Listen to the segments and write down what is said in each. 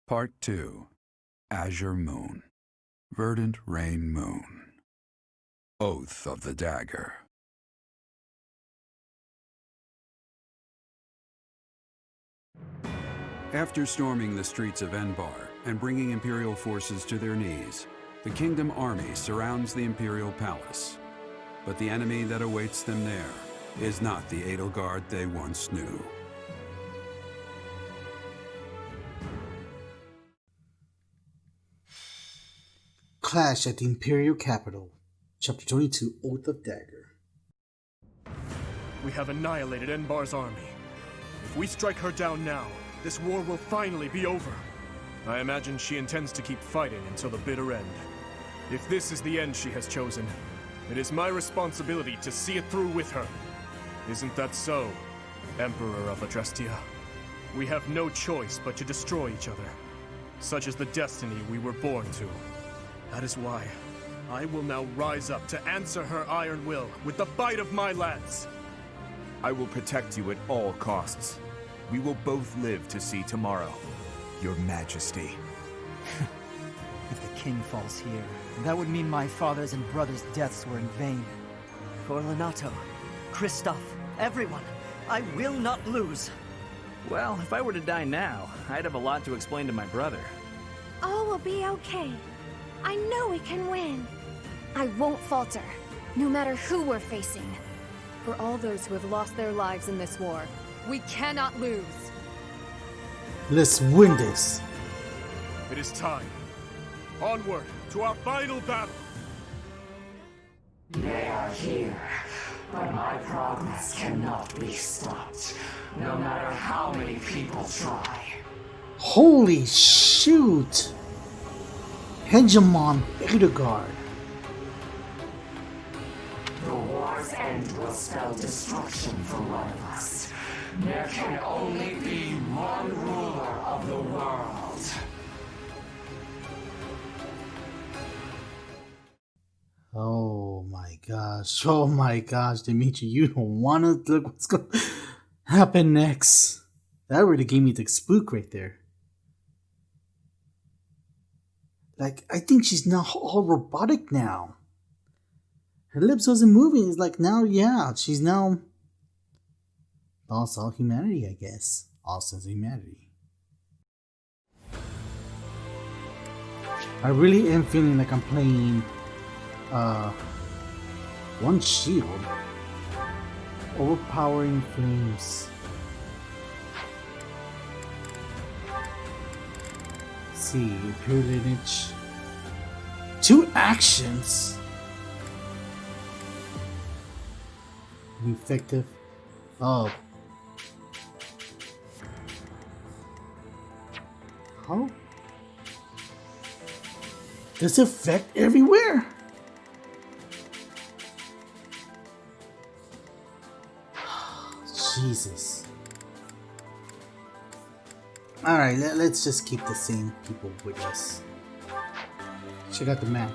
Part 2. Azure Moon. Verdant Rain Moon. Oath of the Dagger. After storming the streets of Enbar and bringing Imperial forces to their knees, the Kingdom army surrounds the Imperial Palace. But the enemy that awaits them there is not the Edelgard they once knew. Clash at the Imperial Capital. Chapter 22, Oath of Dagger. We have annihilated Enbar's army. If we strike her down now, this war will finally be over. I imagine she intends to keep fighting until the bitter end. If this is the end she has chosen, it is my responsibility to see it through with her. Isn't that so, Emperor of Adrastia? We have no choice but to destroy each other. Such is the destiny we were born to. That is why I will now rise up to answer her iron will with the bite of my lance. I will protect you at all costs. We will both live to see tomorrow, Your Majesty. If the king falls here, that would mean my father's and brother's deaths were in vain. For Lenato, Kristoff, everyone, I will not lose. Well, if I were to die now, I'd have a lot to explain to my brother. All will be okay. I know we can win. I won't falter, no matter who we're facing. For all those who have lost their lives in this war, we cannot lose. Let's win this. It is time. Onward to our final battle. They are here, but my progress cannot be stopped, no matter how many people try. Holy shoot! Hegemon Edelgard. The war's end will spell destruction for one of us. There can only be one ruler of the world. Oh my gosh, Dimitri, you don't want to look what's going to happen next. That really gave me the spook right there. Like, I think she's now all robotic now. Her lips wasn't moving. It's like now, yeah, she's now lost all humanity, I guess. All sense of humanity. I really am feeling like I'm playing One Shield. Overpowering flames. Let's see, Imperial lineage. 2 actions. Effective. Oh. How? Does it affect everywhere? Jesus. Alright, let's just keep the same people with us. Check out the map.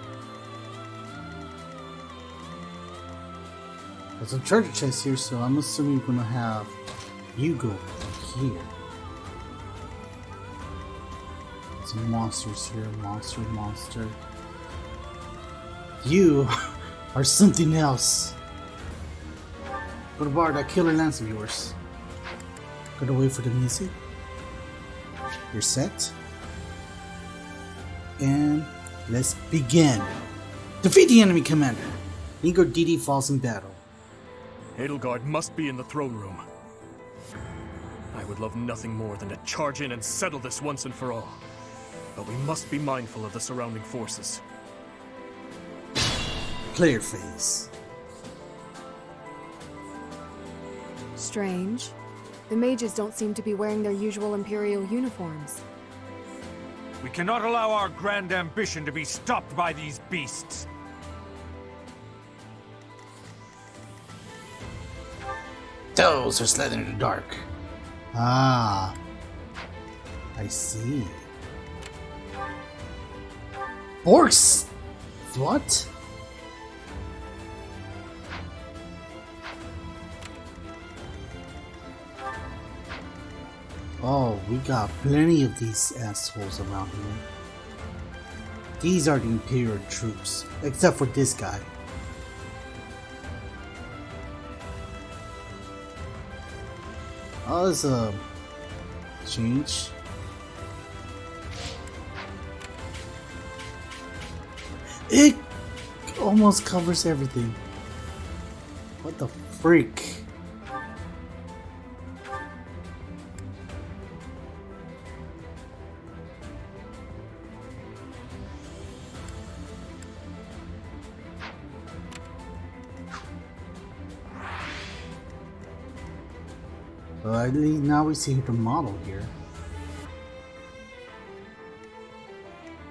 There's some treasure chests here, so I'm assuming we're gonna have you go here. Some monsters here, monster. You are something else. Go to bar that killer lance of yours. Gotta wait for the music. You're set. And let's begin. Defeat the enemy commander. Igor DD falls in battle. Edelgard must be in the throne room. I would love nothing more than to charge in and settle this once and for all. But we must be mindful of the surrounding forces. Player phase. Strange. The mages don't seem to be wearing their usual Imperial uniforms. We cannot allow our grand ambition to be stopped by these beasts. Those are slithering in the dark. Ah. I see. Orcs? What? Oh, we got plenty of these assholes around here. These are the Imperial troops, except for this guy. Oh, there's a change. It almost covers everything. What the freak? Well, at least now we see the model here.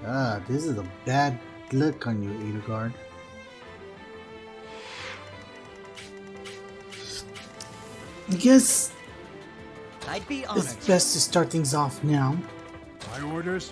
Ah, this is a bad look on you, Edelgard. I guess I'd be honored. it's best to start things off now. My orders?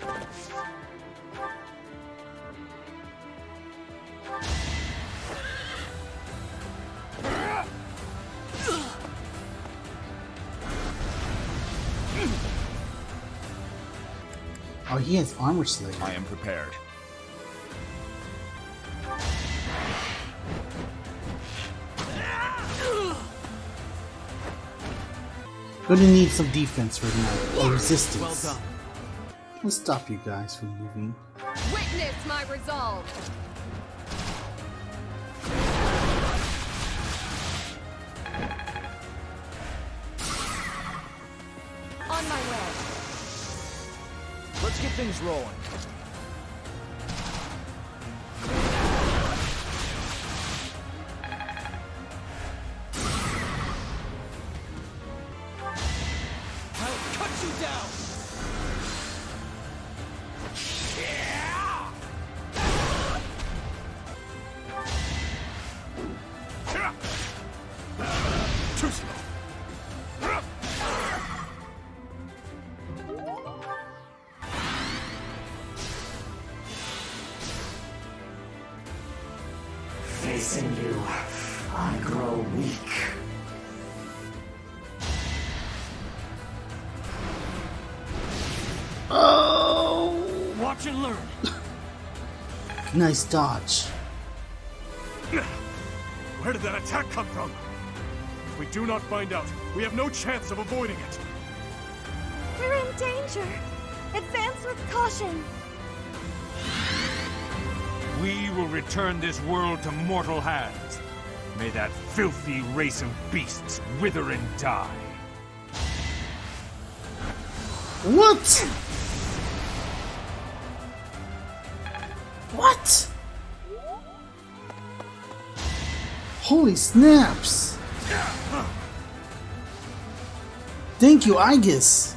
Oh, he has armor slate. I am prepared. Gonna need some defense right now, or resistance. Well done. Let's stop you guys from moving. Witness my resolve. On my way. Let's get things rolling. I'll cut you down! Too slow. Facing you, I grow weak. Oh! Watch and learn. Nice dodge. Where did that attack come from? If we do not find out, we have no chance of avoiding it. We're in danger. Advance with caution. We will return this world to mortal hands. May that filthy race of beasts wither and die. What? What? Holy snaps! Thank you, Aegis.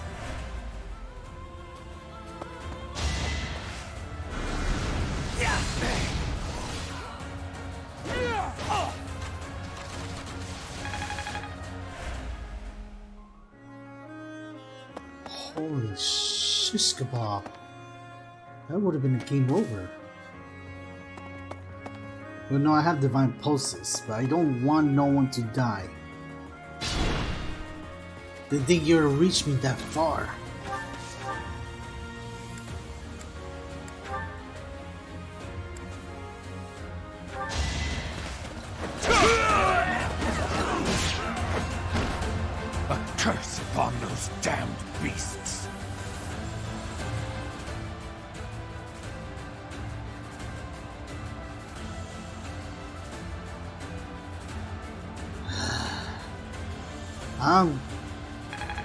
Holy shish kebab. That would have been a game over. Well, no, I have divine pulses, but I don't want no one to die. Didn't think you would reach me that far. A curse upon those damned beasts.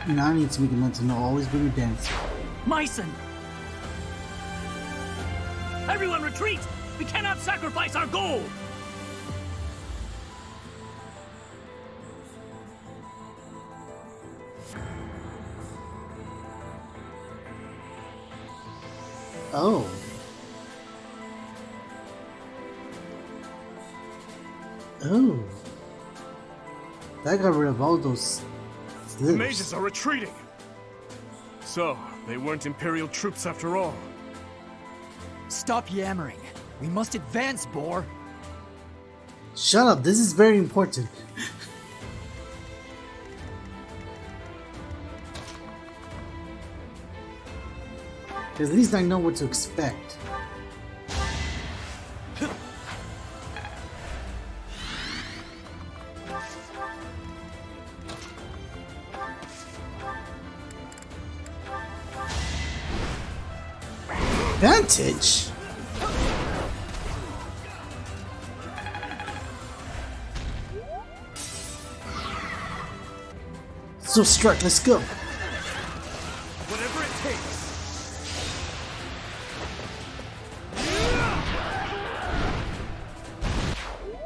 Now I need to make a mental note. Always bring your dance. Myson! Everyone retreat! We cannot sacrifice our goal! Oh. Oh. That got rid of all those The slips. mages are retreating. So, they weren't Imperial troops after all. Stop yammering. We must advance, Boar. Shut up, this is very important. At least I know what to expect. Advantage? So strike, let's go. Whatever it takes.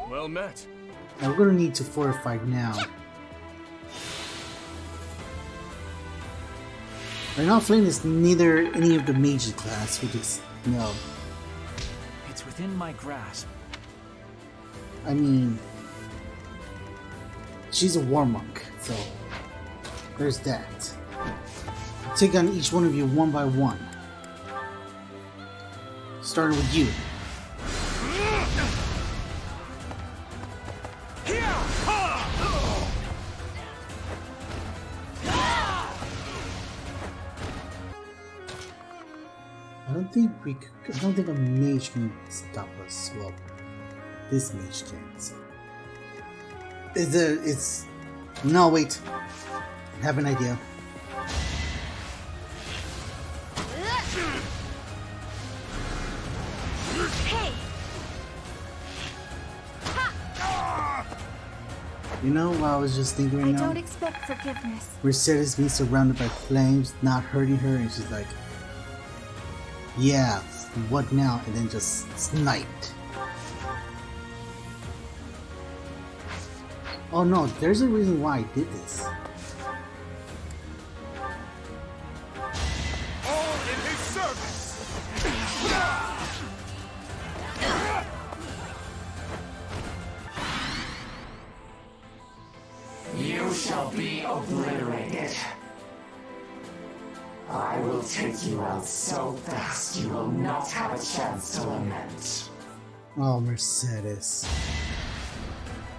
Well met. Now we're gonna need to fortify now. Right now, Flame is neither any of the mage class, which is no. It's within my grasp. I mean, she's a war monk, so there's that. Take on each one of you one by one. Starting with you. I don't think a mage can stop us. Well, this mage can. So. No, wait. I have an idea. Hey. You know what I was just thinking right now? I don't expect forgiveness. Mercedes being surrounded by flames, not hurting her, and she's like, yeah, what now? And then just sniped. Oh no, there's a reason why I did this. All in his service. You shall be obliterated. I will take you out so fast you will not have a chance to lament. Oh, Mercedes.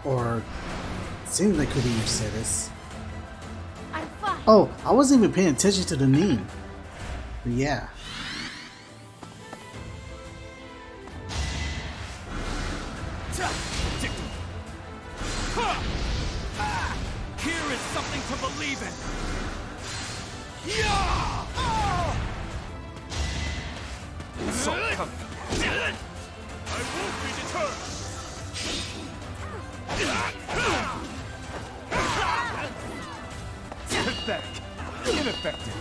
Or, seems like it could be Mercedes. I'm fine. Oh, I wasn't even paying attention to the name. But yeah. Here is something to believe in. Assault coming. I won't be deterred. Pathetic. Ineffective.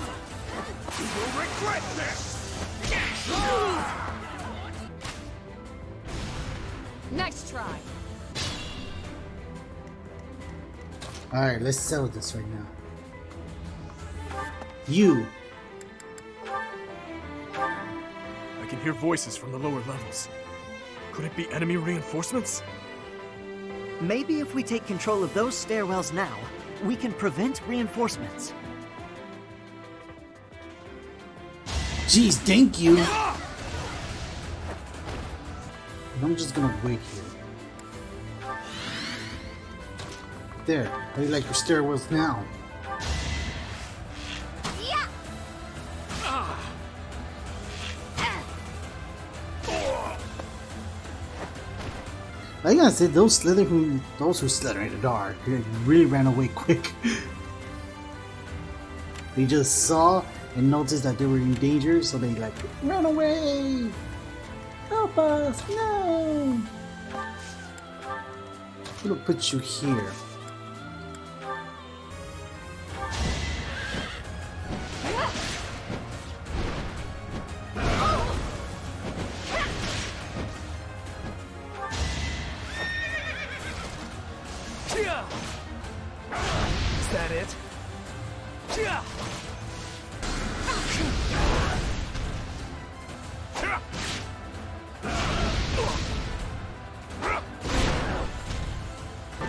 You will regret this. Nice try. Alright, let's settle this right now. You. I can hear voices from the lower levels. Could it be enemy reinforcements? Maybe if we take control of those stairwells now, we can prevent reinforcements. Jeez, thank you. I'm just gonna wait here. There, how do you like your stairwells now? Yeah. I gotta say, those who slither in the dark, they really ran away quick. They just saw and noticed that they were in danger, so they like ran away. Help us! No! I'm gonna put you here. Is that it?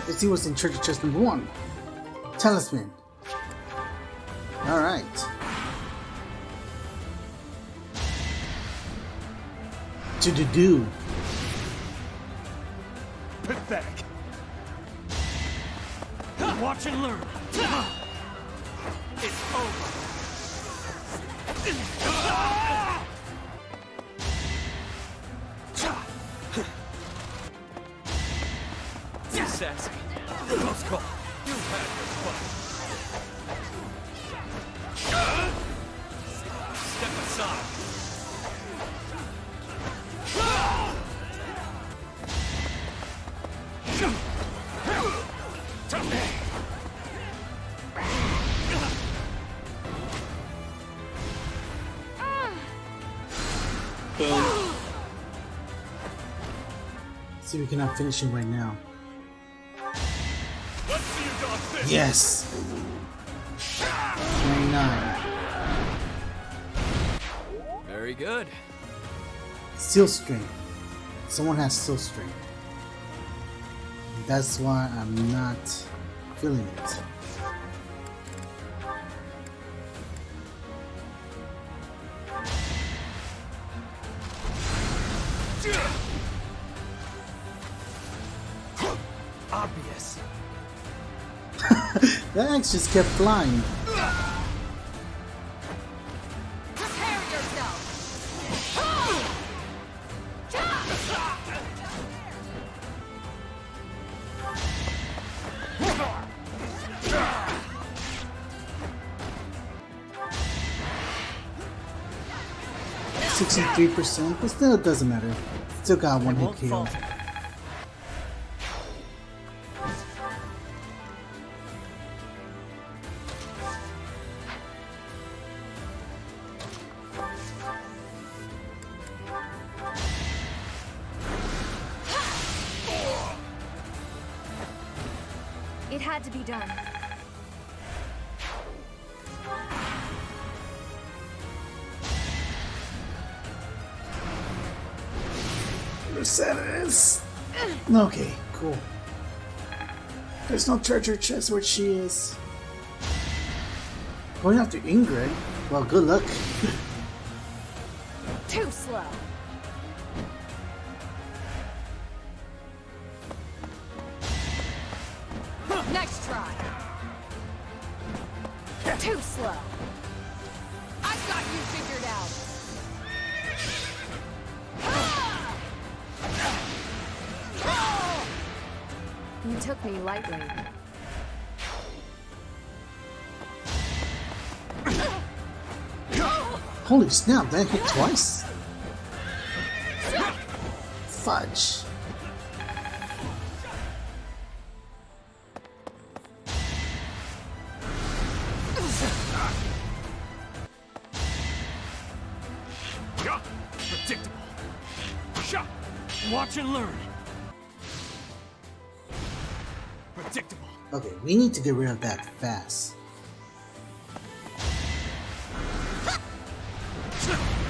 Let's see what's in treasure chest number 1. Talisman. Alright. To do. Pathetic. Watch and learn. It's over. Sassy. Close call. You had your fun. Step aside. See, we cannot finish him right now. Let's see you dodge this. Yes! 29. Very good. Steel strength. Someone has steel strength. That's why I'm not feeling it. Obvious. That axe just kept flying. Prepare yourself! 63%, but still it doesn't matter. Still got one hit KO. It had to be done. Mercedes. Okay, cool. There's no treasure chest where she is. Going after Ingrid? Well, good luck. Too slow. Next try! Too slow. I've got you figured out! You took me lightly. Holy snap, that hit twice? Fudge. Predictable. Shot. Watch and learn. Predictable. Okay, we need to get rid of that fast.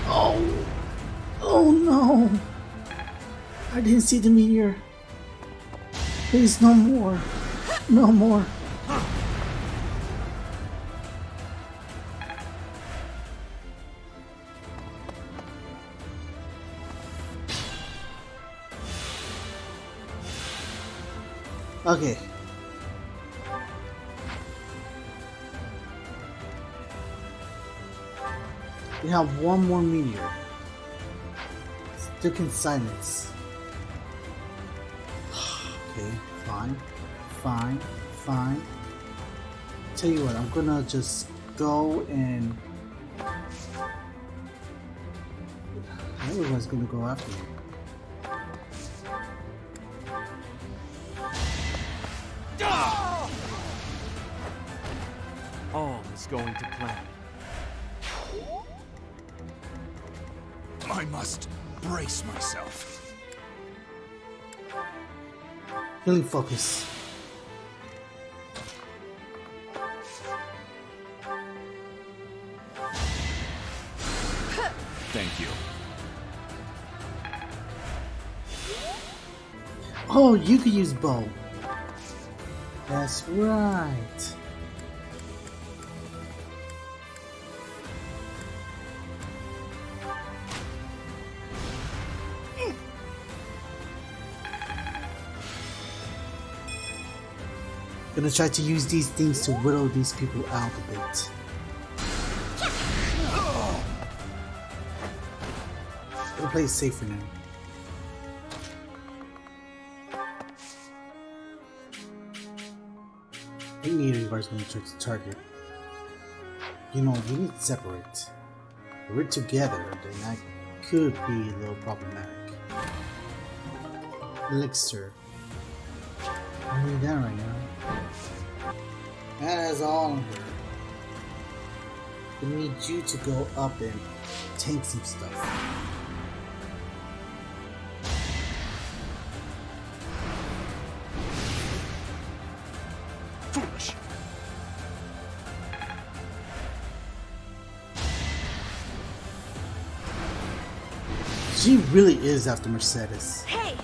Oh! Oh no! I didn't see the meteor. Please, no more. No more. Okay. We have one more meteor. Still can silence. Okay, fine. Fine. Fine. Tell you what, I'm gonna just go and... Everyone's gonna go after me. All is going to plan. I must brace myself. Healing focus. Thank you. Oh, you could use bow. That's right. Gonna try to use these things to whittle these people out a bit. We'll play it safe for now. I think Edelgard's gonna try to target. You know, we need to separate. If we're together, then that could be a little problematic. Elixir. I need that right now. That is all on her. We need you to go up and tank some stuff. Foolish. She really is after Mercedes. Hey!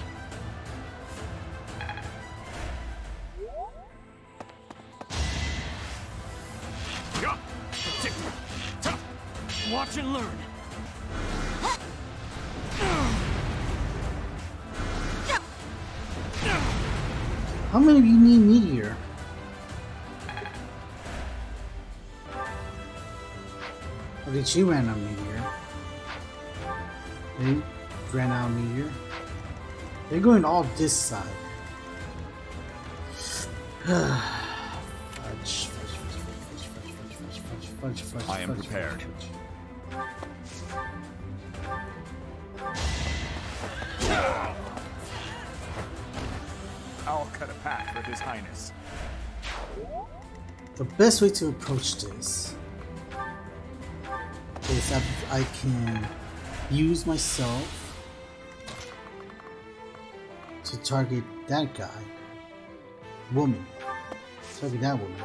Watch and learn. How many of you need Meteor? Okay, she ran out of Meteor. They ran out of Meteor. They're going all this side. Fudge, I am prepared. I'll cut a path for His Highness. The best way to approach this is that I can use myself to target that guy. Woman. Target that woman.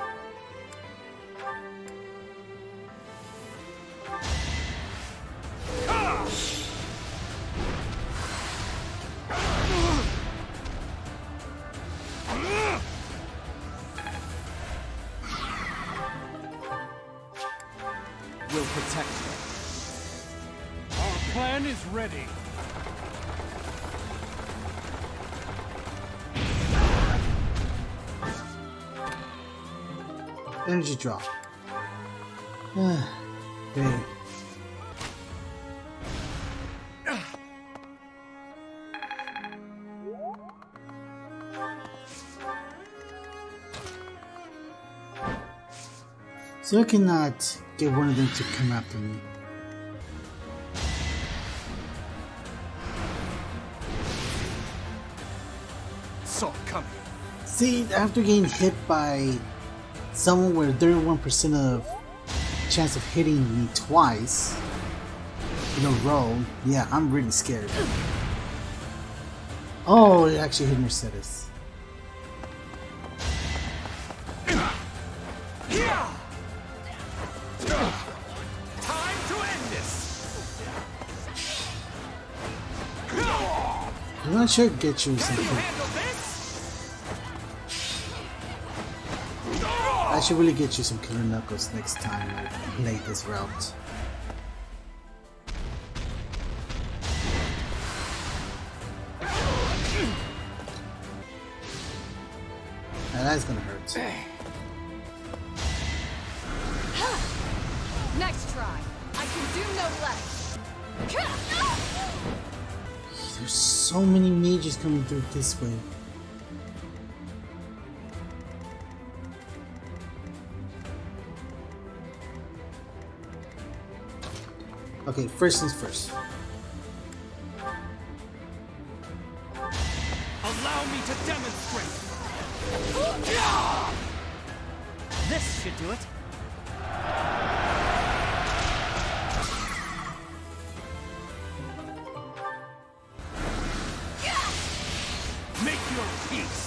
We'll protect her. Our plan is ready. Energy drop. Okay. So I cannot get one of them to come after me. Saw it coming. See, after getting hit by someone with 31% of chance of hitting me twice in a row, yeah, I'm really scared. Oh, it actually hit Mercedes. Time to end this. I'm not sure get you Can you something. handle this? I should really get you some killer knuckles next time I play this route. Now that's gonna hurt. Next try. I can do no less. There's so many mages coming through this way. Okay, first things first. Allow me to demonstrate. This should do it. Make your peace.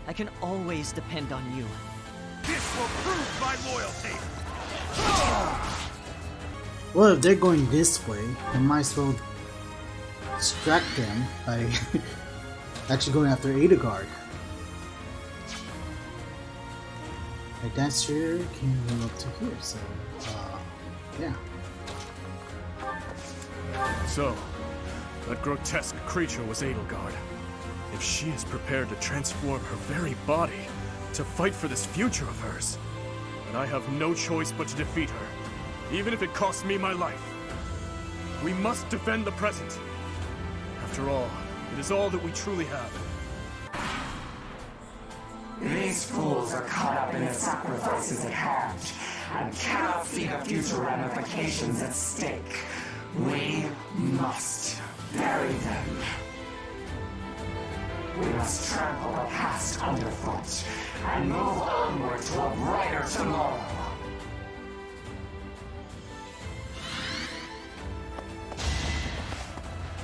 I can always depend on you. This will prove my loyalty. Well, if they're going this way, I might as well distract them by actually going after Edelgard. My dancer can move up to here, so yeah. So, that grotesque creature was Edelgard. If she is prepared to transform her very body to fight for this future of hers, then I have no choice but to defeat her. even if it costs me my life. We must defend the present. After all, it is all that we truly have. These fools are caught up in the sacrifices at hand and cannot see the future ramifications at stake. We must bury them. We must trample the past underfoot and move onward to a brighter tomorrow.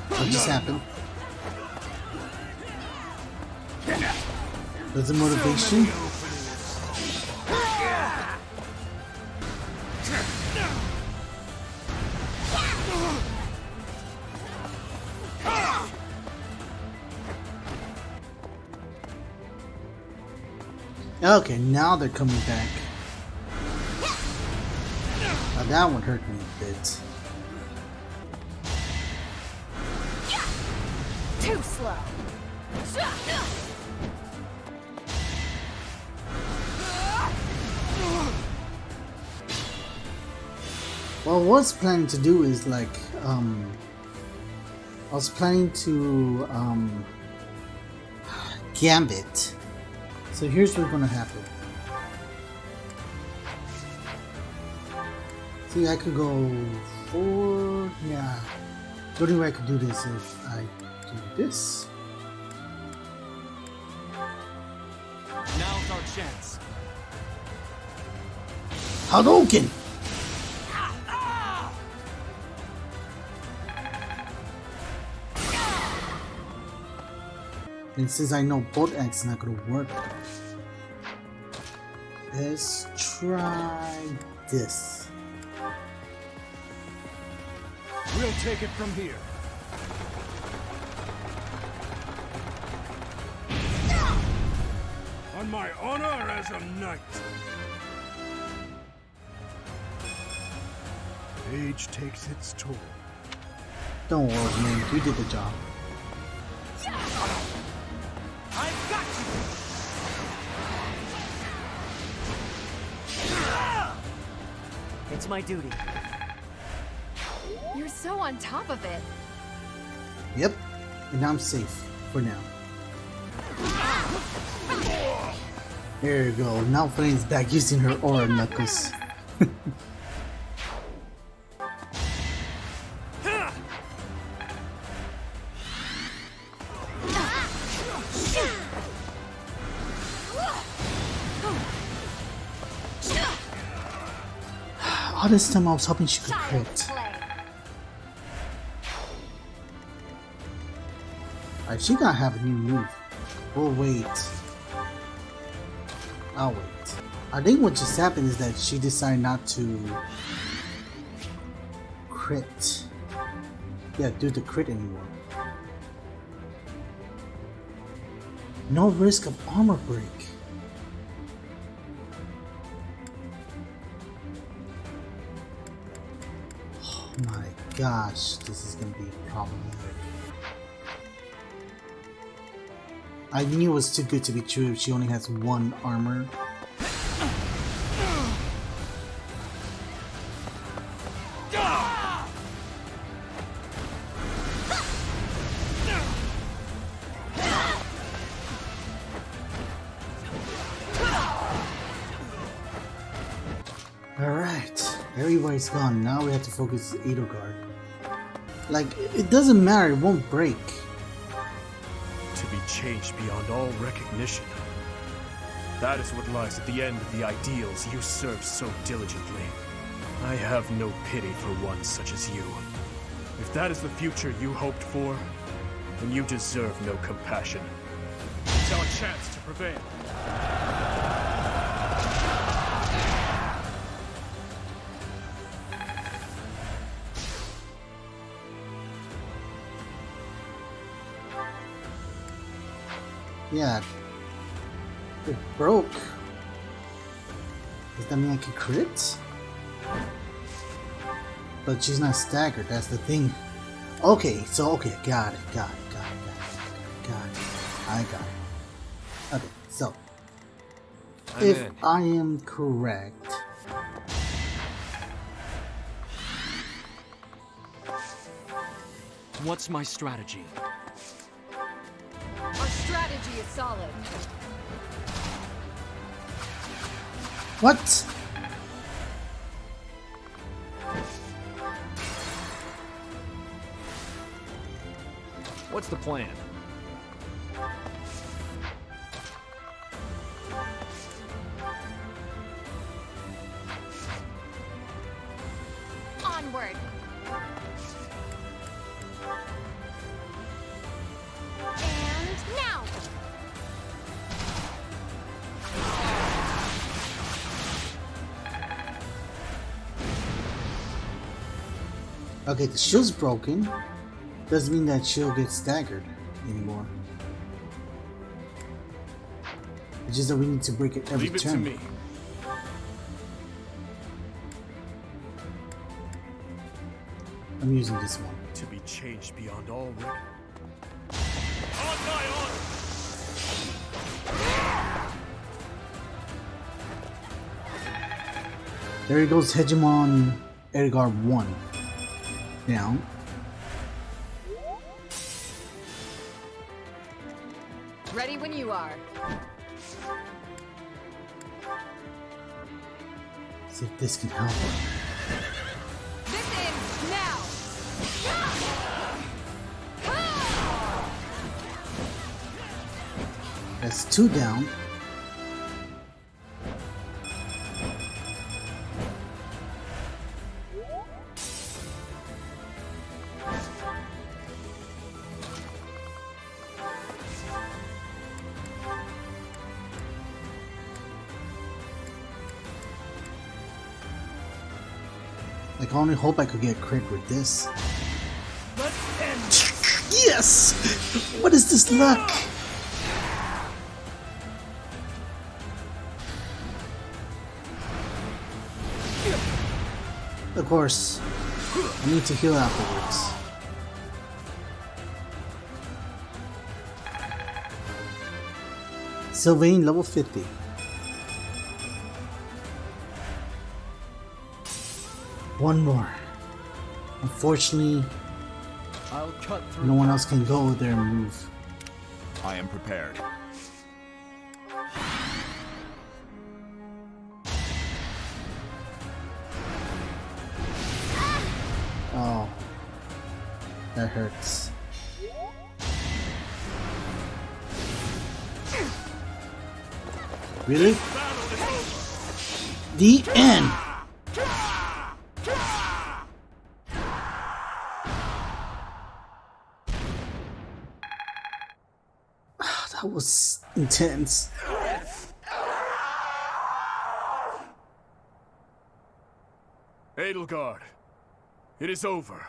What just happened? There's a motivation. Okay, now they're coming back. Now that one hurt me a bit. Too slow. Well, what I was planning to do is like, I was planning to gambit. So here's what's gonna happen. See, I could go forward. Yeah, the only way I could do this is if I do this. Now's our chance. Hadouken! And since I know both X is not gonna work, let's try this. We'll take it from here. On my honor as a knight. Age takes its toll. Don't worry, man. You did the job. I've got you! It's my duty. You're so on top of it. Yep. And I'm safe for now. There you go. Now Flame's back using her aura knuckles. All this time I was hoping she could crit. Alright, she gotta have a new move. We'll wait. I'll wait. I think what just happened is that she decided not to crit. Yeah, do the crit anymore. No risk of armor break. Oh my gosh, this is gonna be problematic. I knew it was too good to be true if she only has one armor. Alright, everybody's gone. Now we have to focus Edelgard. Like, it doesn't matter, it won't break. To be changed beyond all recognition. That is what lies at the end of the ideals you serve so diligently. I have no pity for one such as you. If that is the future you hoped for, then you deserve no compassion. It's our chance to prevail. Yeah, it broke. Does that mean I can crit? But she's not staggered, that's the thing. Okay, so okay, got it. I got it. Okay, so if I am correct, What's my strategy? Our strategy is solid. What? What's the plan? Onward. And now. Okay, the shield's broken. Doesn't mean that shield gets staggered anymore. It's just that we need to break it every Leave it turn. to me. I'm using this one. To be changed beyond all reckoning. On my honor! There he goes, Hegemon Edelgard 1. Down. Ready when you are. See if this can help. This ends now! That's 2 down. Like, I only hope I could get crit with this. Yes! What is this luck? Of course, I need to heal afterwards. Sylvain, level 50. One more. Unfortunately, I'll cut through. no one else can go there and move. I am prepared. Oh, that hurts. Really? The end! That was intense. Edelgard, it is over.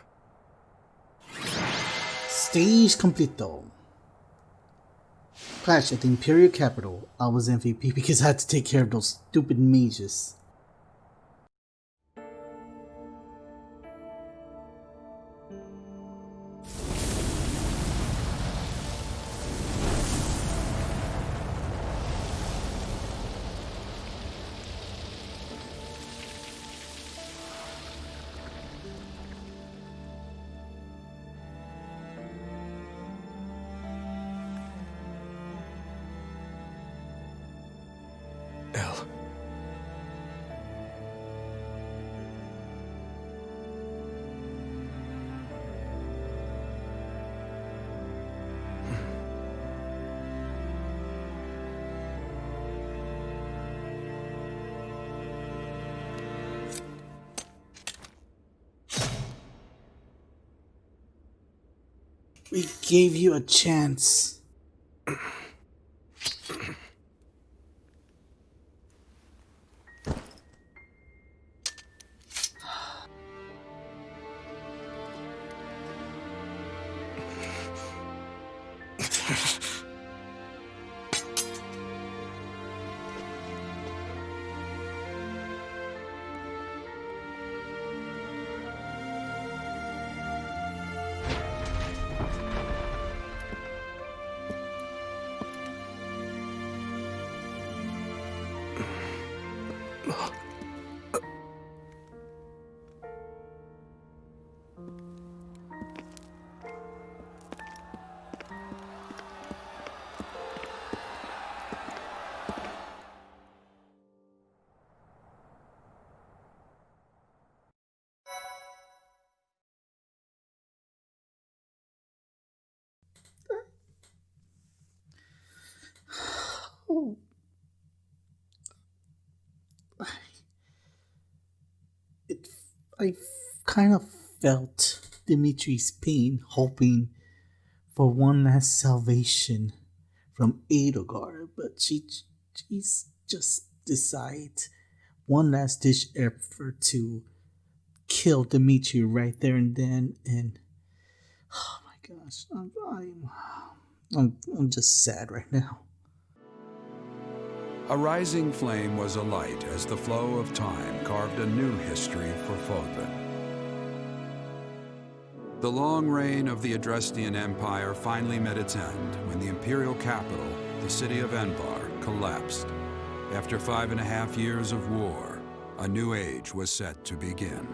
Stage completo. Clash at the Imperial Capital. I was MVP because I had to take care of those stupid mages. El. We gave you a chance. kind of felt Dimitri's pain, hoping for one last salvation from Edelgard, but she's just decide one last ditch effort to kill Dimitri right there and then, and oh my gosh, I'm just sad right now. A rising flame was alight as the flow of time carved a new history for Fodlan. The long reign of the Adrestian Empire finally met its end when the imperial capital, the city of Enbar, collapsed. After 5.5 years of war, a new age was set to begin.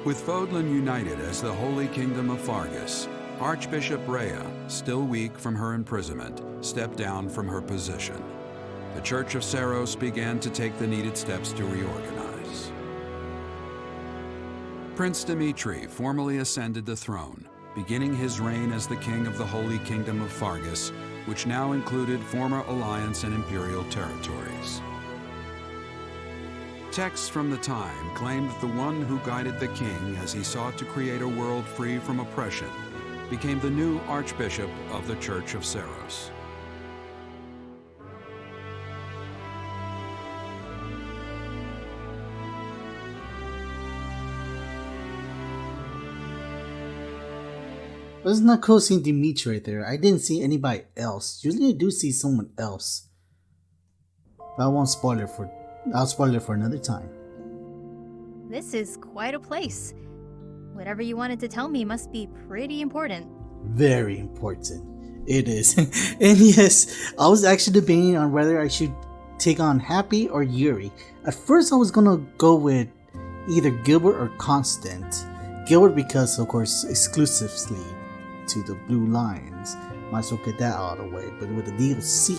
With Fodlan united as the Holy Kingdom of Fargus, Archbishop Rhea, still weak from her imprisonment, stepped down from her position. The Church of Seiros began to take the needed steps to reorganize. Prince Dimitri formally ascended the throne, beginning his reign as the king of the Holy Kingdom of Fargus, which now included former Alliance and Imperial territories. Texts from the time claimed that the one who guided the king as he sought to create a world free from oppression became the new Archbishop of the Church of Seiros. It's not cool seeing Dimitri right there. I didn't see anybody else. Usually I do see someone else. But I won't spoil it for... I'll spoil it for another time. This is quite a place. Whatever you wanted to tell me must be pretty important. Very important. It is. And yes, I was actually debating on whether I should take on Happy or Yuri. At first I was gonna go with either Gilbert or Constant. Gilbert because, of course, exclusively to the Blue Lions. Might as well get that out of the way. But with the DLC,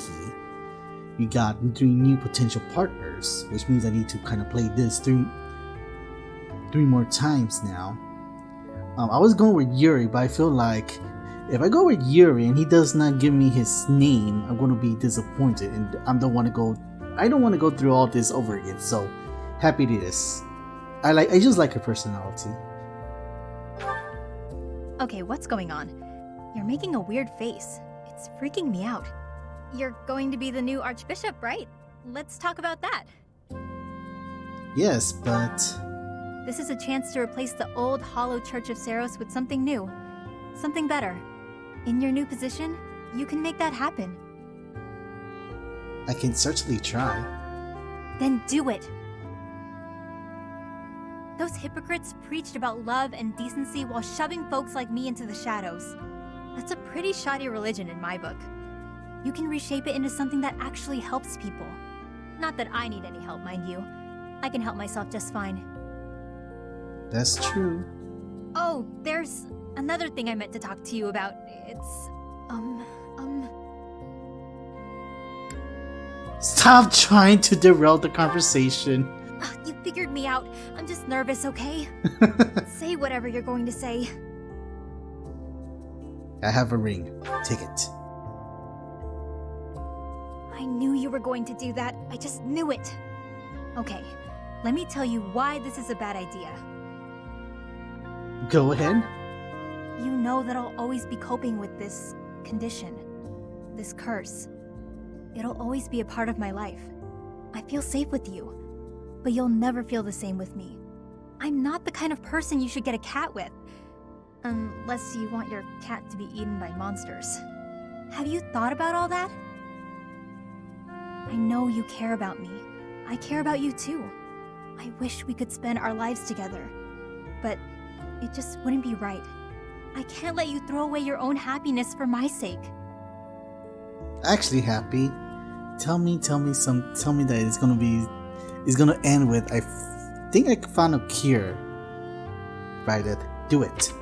we got 3 new potential partners, which means I need to kind of play this 3 more times now. I was going with Yuri, but I feel like if I go with Yuri and he does not give me his name, I'm going to be disappointed, and I don't want to go through all this over again. So Happy to this. I just like her personality. Okay, what's going on? You're making a weird face. It's freaking me out. You're going to be the new Archbishop, right? Let's talk about that. Yes, but... This is a chance to replace the old hollow Church of Seiros with something new. Something better. In your new position, you can make that happen. I can certainly try. Then do it! Those hypocrites preached about love and decency while shoving folks like me into the shadows. That's a pretty shoddy religion in my book. You can reshape it into something that actually helps people. Not that I need any help, mind you. I can help myself just fine. That's true. Oh, there's another thing I meant to talk to you about. It's, Stop trying to derail the conversation. You figured me out. I'm just nervous, okay? Say whatever you're going to say. I have a ring. Take it. I knew you were going to do that. I just knew it. Okay, let me tell you why this is a bad idea. Go ahead. You know that I'll always be coping with this condition. This curse. It'll always be a part of my life. I feel safe with you. But you'll never feel the same with me. I'm not the kind of person you should get a cat with. Unless you want your cat to be eaten by monsters. Have you thought about all that? I know you care about me. I care about you too. I wish we could spend our lives together. But it just wouldn't be right. I can't let you throw away your own happiness for my sake. Actually, Happy, tell me that it's gonna end with, I think I found a cure. Right, do it.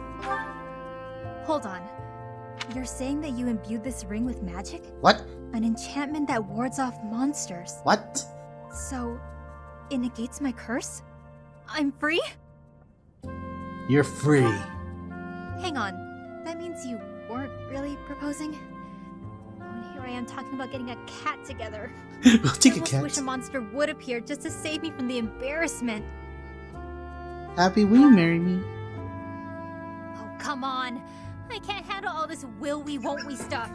Hold on. You're saying that you imbued this ring with magic? What? An enchantment that wards off monsters. What? So, it negates my curse? I'm free? You're free. Hang on. That means you weren't really proposing? And here I am talking about getting a cat together. We'll take a cat. I wish a monster would appear just to save me from the embarrassment. Happy, will you marry me? Oh, come on. I can't handle all this will we, won't we stuff.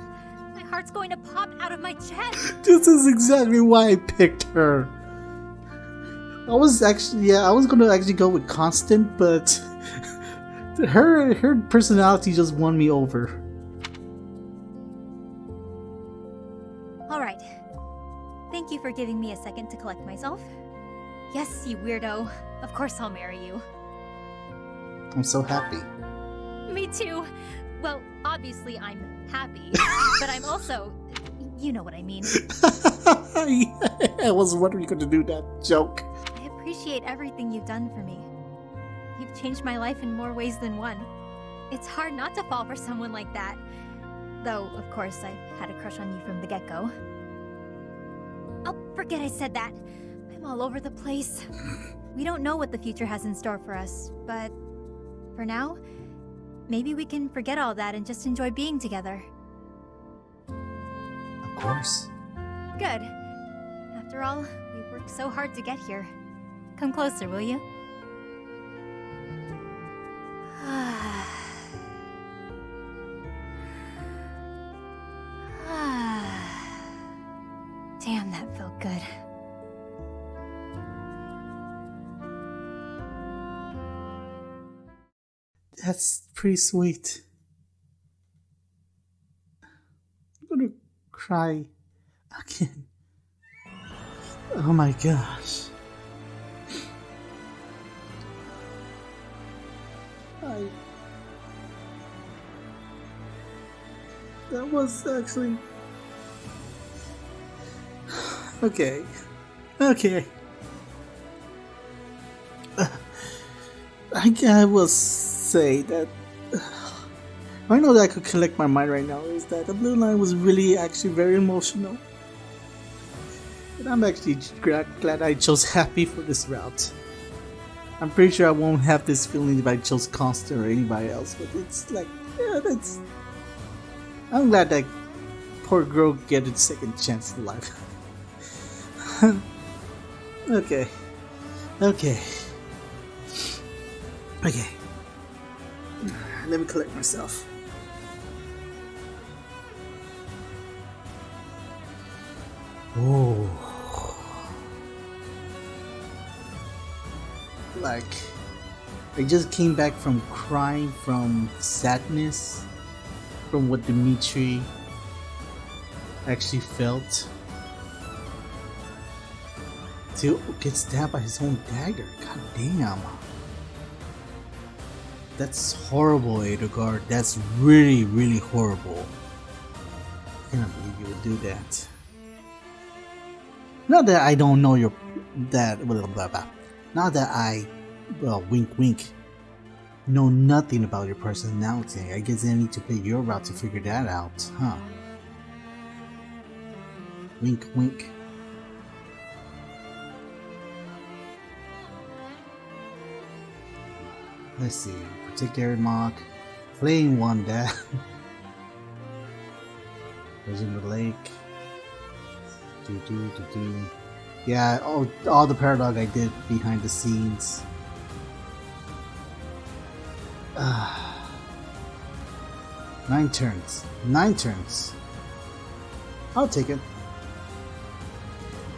My heart's going to pop out of my chest. This is exactly why I picked her. I was gonna actually go with Constant, but her personality just won me over. Alright. Thank you for giving me a second to collect myself. Yes, you weirdo. Of course I'll marry you. I'm so happy. Me too. Well, obviously I'm happy, but I'm also... You know what I mean. I was wondering you could do that joke. I appreciate everything you've done for me. You've changed my life in more ways than one. It's hard not to fall for someone like that. Though, of course, I've had a crush on you from the get-go. Oh, forget I said that. I'm all over the place. We don't know what the future has in store for us, but for now, maybe we can forget all that and just enjoy being together. Of course. Good. After all, we worked so hard to get here. Come closer, will you? Damn, that felt good. That's pretty sweet. I'm gonna cry again. Oh my gosh. That was actually... Okay. I will say that I know that I could collect my mind right now is that the blue line was really actually very emotional. And I'm actually glad I chose happy for this route. I'm pretty sure I won't have this feeling if I chose Constant or anybody else, but it's like, yeah, that's... I'm glad that poor girl get a second chance in life. Okay. Let me collect myself. Oh. Like, I just came back from crying from sadness from what Dimitri actually felt to get stabbed by his own dagger. God damn. That's horrible, Edelgard. That's really, really horrible. I cannot believe you would do that. Not that I don't know your... that... blah, blah, blah. Not that I... well, wink wink. Know nothing about your personality. I guess I need to play your route to figure that out, huh? Wink wink. Let's see. Particular mark. Playing one down. Vision the lake. Yeah, all the paralogue I did behind the scenes. 9 turns. 9 turns. I'll take it.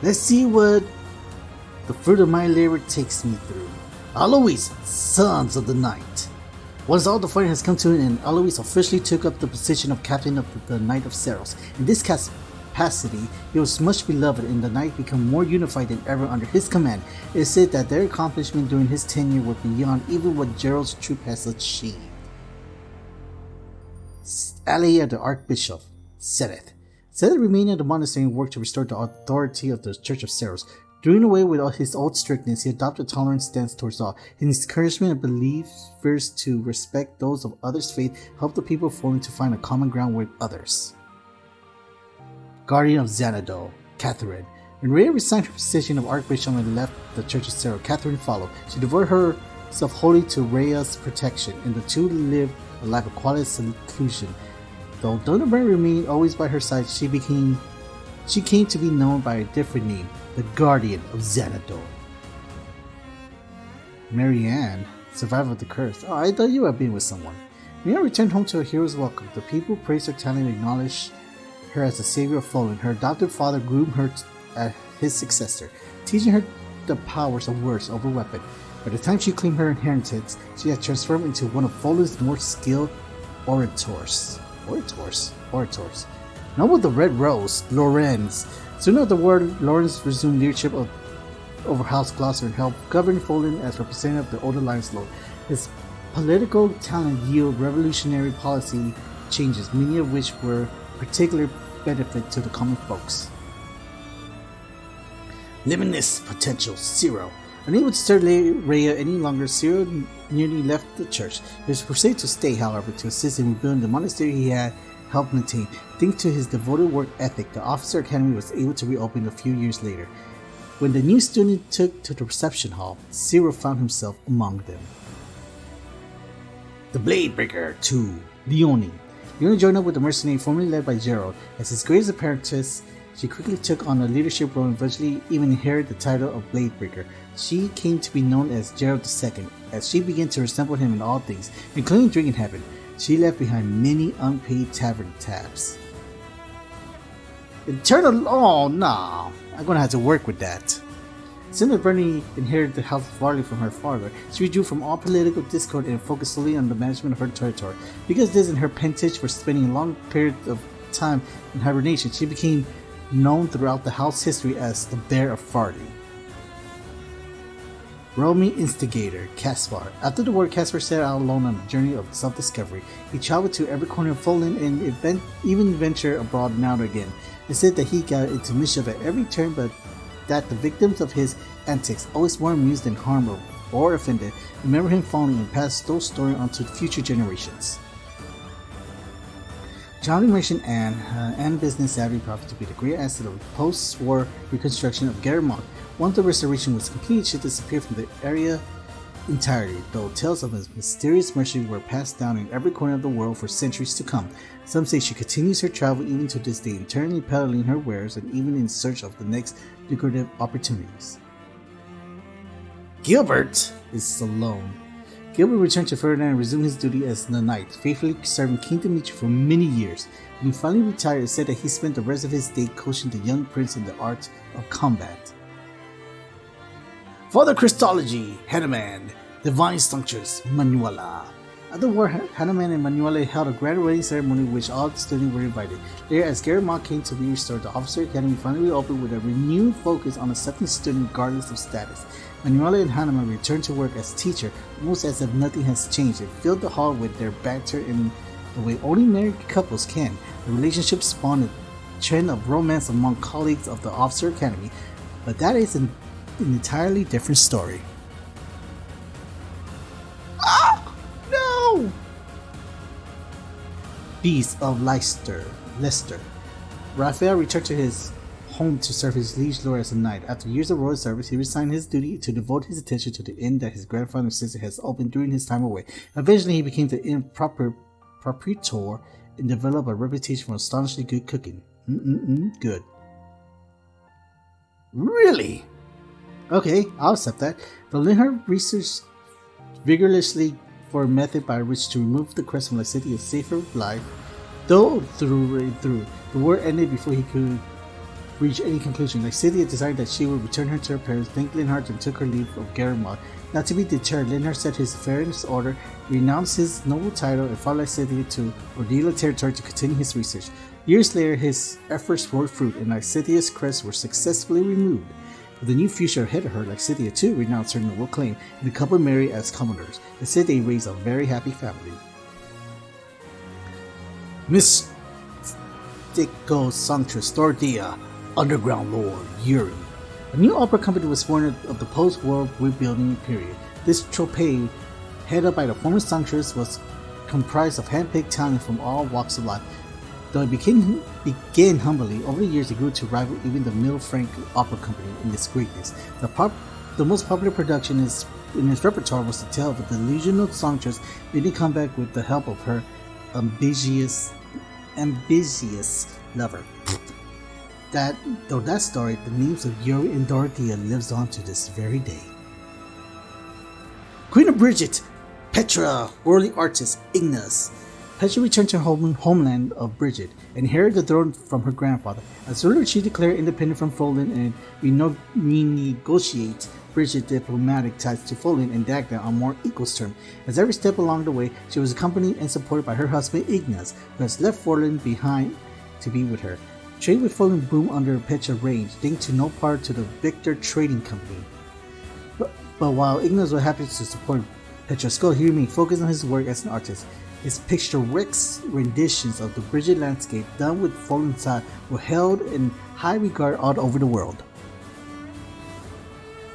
Let's see what the fruit of my labor takes me through. Alois, Sons of the Night. Once all the fighting has come to an end, Alois officially took up the position of captain of the Knight of Seros. In this capacity, he was much beloved and the Knight became more unified than ever under his command. It is said that their accomplishment during his tenure were beyond even what Gerald's troop has achieved. Ally of the Archbishop, Sereth. Sereth remained at the monastery and worked to restore the authority of the Church of Seros. Doing away with all his old strictness, he adopted a tolerant stance towards all. His encouragement and believers to respect those of others' faith helped the people forming to find a common ground with others. Guardian of Xanadu, Catherine. When Rhea resigned her position of Archbishop and left the Church of Seros, Catherine followed. She devoted herself wholly to Rhea's protection, and the two lived a life of quiet seclusion. Though Donovan remained always by her side, she came to be known by a different name, the Guardian of Xanadu. Marianne, survivor of the curse. Oh, I thought you had been with someone. Marianne returned home to her hero's welcome. The people praised her talent and acknowledged her as the savior of Fallen. Her adopted father groomed her as his successor, teaching her the powers of words over weapon. By the time she claimed her inheritance, she had transformed into one of Fallen's more skilled orators. Noble the Red Rose, Lorenz. Soon afterward, Lorenz resumed leadership over House Gloucester and helped govern Fallen as representative of the Older Lion's Lord. His political talent yielded revolutionary policy changes, many of which were particular benefit to the common folks. Limitless potential, Zero. Unable to serve Rhea any longer, Zero nearly left the church. He was persuaded to stay, however, to assist in rebuilding the monastery he had helped maintain. Thanks to his devoted work ethic, the Officer Academy was able to reopen a few years later. When the new student took to the reception hall, Zero found himself among them. The Bladebreaker 2, Leonie. Leonie joined up with the mercenary formerly led by Gerald. As his greatest apprentice, she quickly took on a leadership role and eventually even inherited the title of Bladebreaker. She came to be known as Gerald II, as she began to resemble him in all things, including drinking habit. She left behind many unpaid tavern tabs. Oh nah, I'm gonna have to work with that. Soon as Bernie inherited the House of Varley from her father, she withdrew from all political discord and focused solely on the management of her territory. Because this and her parentage were spending a long period of time in hibernation, she became known throughout the house history as the Bear of Farley. Romy Instigator, Caspar. After the war, Caspar set out alone on a journey of self-discovery. He traveled to every corner of Fallen and even ventured abroad now and again. It said that he got into mischief at every turn, but that the victims of his antics, always more amused than harmed or offended, remember him fondly and pass those stories on to future generations. Charlie merchant Anne business savvy proved to be the great asset of the post-war reconstruction of Garamond. Once the restoration was complete, she disappeared from the area entirely, though tales of a mysterious merchant were passed down in every corner of the world for centuries to come. Some say she continues her travel even to this day, internally peddling her wares and even in search of the next lucrative opportunities. Gilbert is alone. Gilbert returned to Ferdinand and resumed his duty as the knight, faithfully serving King Dimitri for many years. When he finally retired, it said that he spent the rest of his day coaching the young prince in the art of combat. Father Christology, Hanuman, Divine Structures, Manuela. At the war, Hanuman and Manuela held a grand wedding ceremony which all the students were invited. Later, as Garamond came to be restored, the Officer Academy finally opened with a renewed focus on accepting students regardless of status. Manuela and Hanuman returned to work as teacher, almost as if nothing has changed. They filled the hall with their banter in the way only married couples can. The relationship spawned a trend of romance among colleagues of the Officer Academy, but that is an entirely different story. Ah! No! Beast of Leicester. Raphael returned to his home to serve his liege lord as a knight. After years of royal service, he resigned his duty to devote his attention to the inn that his grandfather and sister had opened during his time away. Eventually, he became the inn proprietor and developed a reputation for astonishingly good cooking. Good. Really? Okay, I'll accept that. But Linhart researched vigorously for a method by which to remove the crest from the city a safer life. Though through the war ended before he could reach any conclusion. Lycidia decided that she would return her to her parents, thanked Linhart, and took her leave of Garamond. Not to be deterred, Linhart set his fairness order, renounced his noble title, and followed Lycidia to Ordila territory to continue his research. Years later, his efforts bore fruit, and Lycidia's crests were successfully removed. With a new future ahead of her, Lycidia too renounced her noble claim, and the couple married as commodores. They said they raised a very happy family. Mystico Sanctus Dordia, Underground Lord Yuri. A new opera company was born of the post-war rebuilding period. This troupe, headed up by the former Sanctus, was comprised of hand-picked talent from all walks of life. Though it began humbly, over the years it grew to rival even the Middle Frank Opera Company in its greatness. The most popular production in its repertoire was the tale of the delusional songstress making a comeback with the help of her ambitious lover. Though that story, the names of Yuri and Dorothea lives on to this very day. Queen of Bridget, Petra, worldly artist Ignis. Petra returned to her homeland of Bridget and inherited the throne from her grandfather. As ruler, she declared independence from Poland and renegotiate Bridget's diplomatic ties to Poland and Dagger on more equal terms. As every step along the way, she was accompanied and supported by her husband Ignis, who has left Poland behind to be with her. Trade with Poland boomed under Petra's reign, thanks to no part to the Victor Trading Company. But while Ignis was happy to support Petra's goal, he remained focused on his work as an artist. His picturesque renditions of the Bridget landscape, done with Poland's side, were held in high regard all over the world.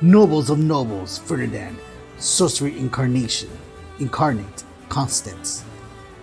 Nobles of nobles, Ferdinand, sorcery incarnate, Constance.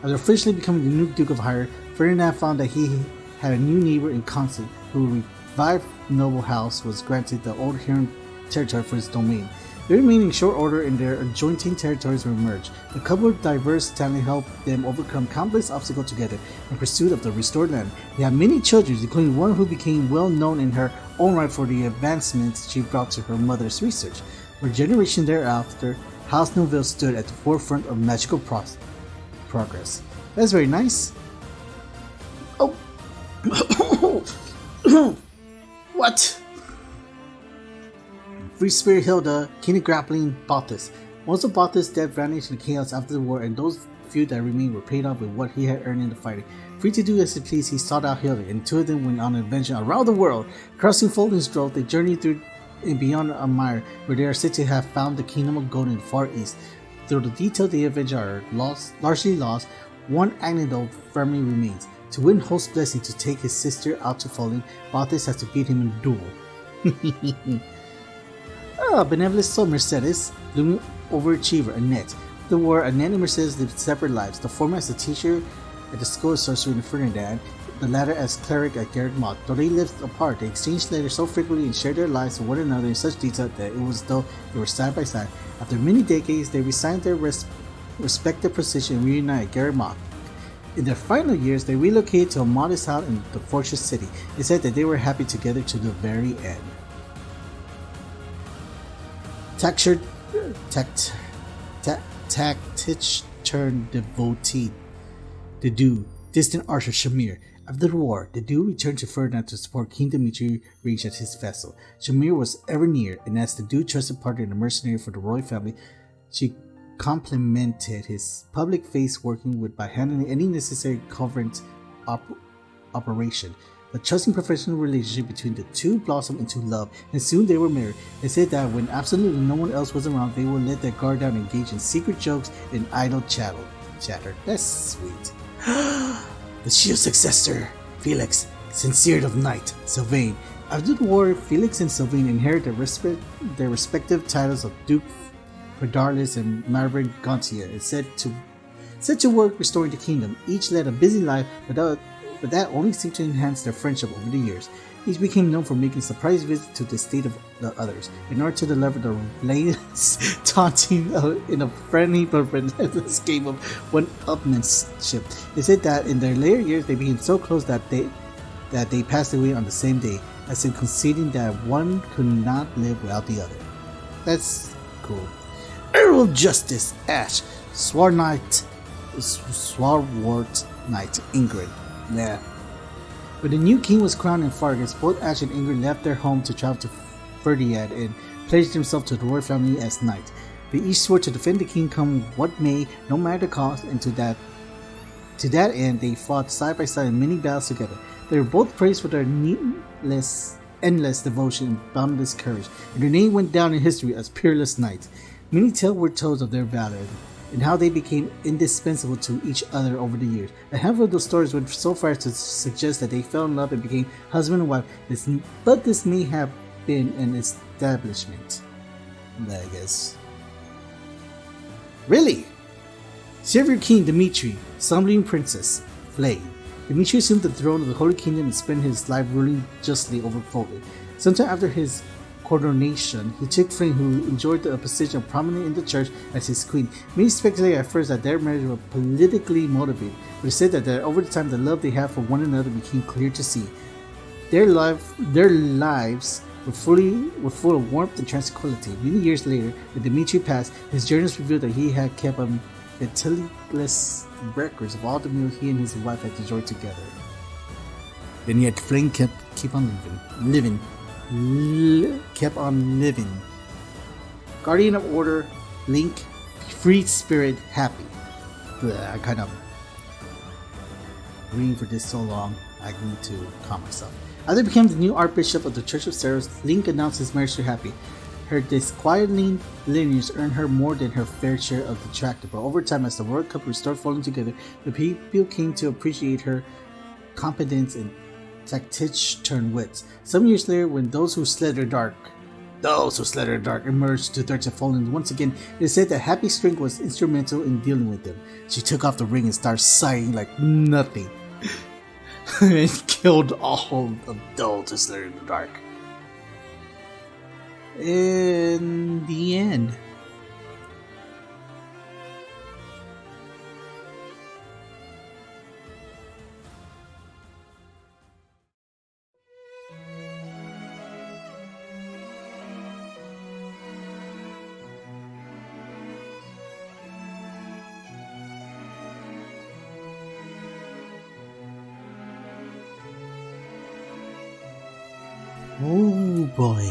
After officially becoming the new Duke of Hire, Ferdinand found that he had a new neighbor in Constance, who revived noble house was granted the old Huron territory for his domain. They remained in short order and their adjoining territories were merged. The couple of diverse talent helped them overcome countless obstacles together in pursuit of the restored land. They had many children, including one who became well known in her own right for the advancements she brought to her mother's research. For generations thereafter, House Noville stood at the forefront of magical progress. That's very nice. Oh! What? Free Spirit Hilda, King of Grappling, Balthus. Most of Balthus' death vanished in the chaos after the war, and those few that remained were paid off with what he had earned in the fighting. Free to do as he pleased, he sought out Hilda, and two of them went on an adventure around the world. Crossing Fulton's Grove, they journeyed through and beyond Amire, where they are said to have found the Kingdom of Gold in the far east. Though the details of the adventure are largely lost, one anecdote firmly remains. To win Host's blessing to take his sister out to Fulton, Balthus has to beat him in a duel. Benevolent soul Mercedes, looming overachiever Annette. The war, Annette and Mercedes lived separate lives. The former as a teacher at the School of Sorcery in Ferdinand, the latter as cleric at Garrett Mott. Though they lived apart, they exchanged letters so frequently and shared their lives with one another in such detail that it was as though they were side by side. After many decades, they resigned their respective positions and reunited at Garrett Mott. In their final years, they relocated to a modest house in the fortress city. It said that they were happy together to the very end. Tactich turned devotee. The Dew, distant archer Shamir. After the war, the Dew returned to Ferdinand to support King Dimitri reached as his vessel. Shamir was ever near, and as the Dew trusted partner and a mercenary for the royal family, she complemented his public face working with by handling any necessary covert operation. The trusting professional relationship between the two blossomed into love, and soon they were married. They said that when absolutely no one else was around, they would let their guard down and engage in secret jokes and idle chatter. That's sweet. The Shield successor, Felix, Sincere of Knight, Sylvain. After the war, Felix and Sylvain inherited their respective titles of Duke Predarlis and Marvin Gontier, and set to work restoring the kingdom. Each led a busy life, but that only seemed to enhance their friendship over the years. Each became known for making surprise visits to the estate of the others, in order to deliver the latest taunting in a friendly but relentless game of one-upmanship. They said that in their later years they became so close that they passed away on the same day, as if conceding that one could not live without the other. That's cool. Earl of Justice, Ash, Swarwart Knight, Ingrid. Yeah. When the new king was crowned in Fargus, both Ash and Ingrid left their home to travel to Ferdinand and pledged themselves to the royal family as knights. They each swore to defend the king come what may, no matter the cost, and to that end they fought side by side in many battles together. They were both praised for their endless devotion and boundless courage, and their name went down in history as peerless knights. Many tales were told of their valor and how they became indispensable to each other over the years. A handful of those stories went so far as to suggest that they fell in love and became husband and wife, but this may have been an establishment, I guess. Really? Silver King Dimitri, slumbering princess, flame. Dimitri assumed the throne of the Holy Kingdom and spent his life ruling justly over Fulton. Sometime after his coronation, he took Flame, who enjoyed the position of prominent in the church, as his queen. Many speculated at first that their marriage was politically motivated, but it said that over the time the love they had for one another became clear to see. Their lives were full of warmth and tranquility. Many years later, when Dimitri passed, his journals revealed that he had kept a meticulous records of all the meals he and his wife had enjoyed together. Then yet, Flame kept on living. Kept on living. Guardian of Order, Link, free spirit, happy. I kind of reading for this so long, I need to calm myself. As he became the new Archbishop of the Church of Ceros, Link announced his marriage to Happy. Her disquieting lineage earned her more than her fair share of detractor, but over time, as the World Cup restored falling together, the people came to appreciate her competence and tactics-turned-wits. Some years later, when those who slid in the dark emerged to threats and fallen once again, it is said that Happy's strength was instrumental in dealing with them. She took off the ring and started sighing like nothing. And killed all of those who slid in the dark. In the end, oh boy,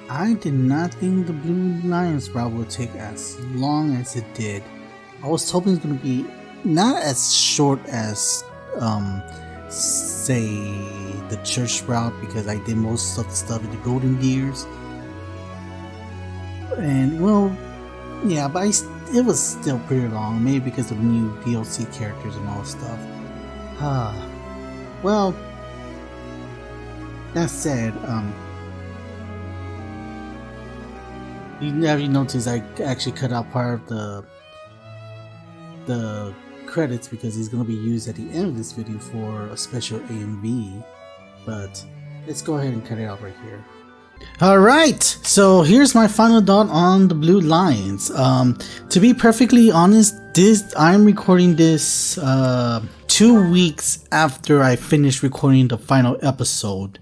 I did not think the Blue Lions route would take as long as it did. I was hoping it's going to be not as short as, say, the church route, because I did most of the stuff in the Golden Years. And, well, yeah, but it was still pretty long, maybe because of new DLC characters and all stuff. Well, that said, you notice I actually cut out part of the credits because it's going to be used at the end of this video for a special AMV, but let's go ahead and cut it out right here. Alright, so here's my final thought on the Blue Lions. To be perfectly honest, I'm recording this 2 weeks after I finished recording the final episode.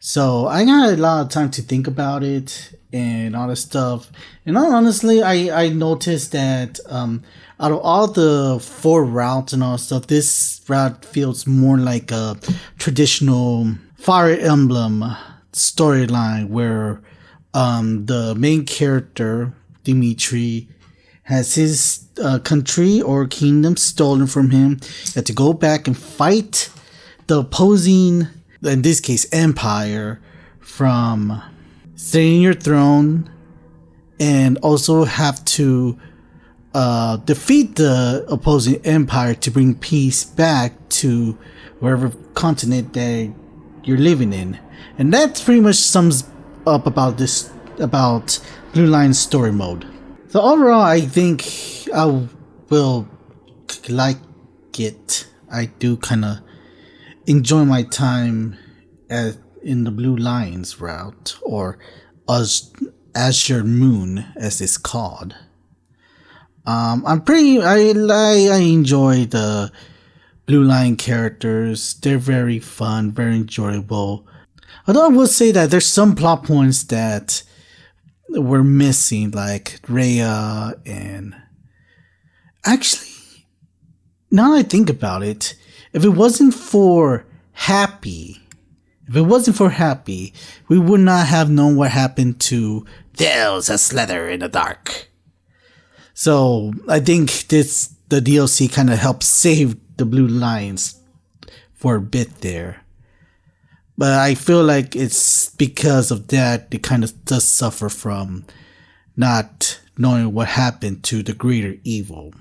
So I got a lot of time to think about it and all this stuff. And honestly, I noticed that out of all the 4 routes and all stuff, this route feels more like a traditional Fire Emblem storyline where the main character, Dimitri, has his country or kingdom stolen from him. He had to go back and fight the opposing, in this case, empire, from staying in your throne, and also have to defeat the opposing empire to bring peace back to wherever continent that you're living in. And that pretty much sums up about Blue Lion's story mode. So overall, I think I will like it. I do kind of enjoy my time in the Blue Lions route, or Azure Moon as it's called. I enjoy the Blue Lion characters. They're very fun, very enjoyable. Although I will say that there's some plot points that were missing, like Rhea, and actually, now that I think about it, if it wasn't for Happy, we would not have known what happened to those that slither in the dark. So I think the DLC kind of helped save the Blue Lions for a bit there. But I feel like it's because of that they kind of does suffer from not knowing what happened to the greater evil.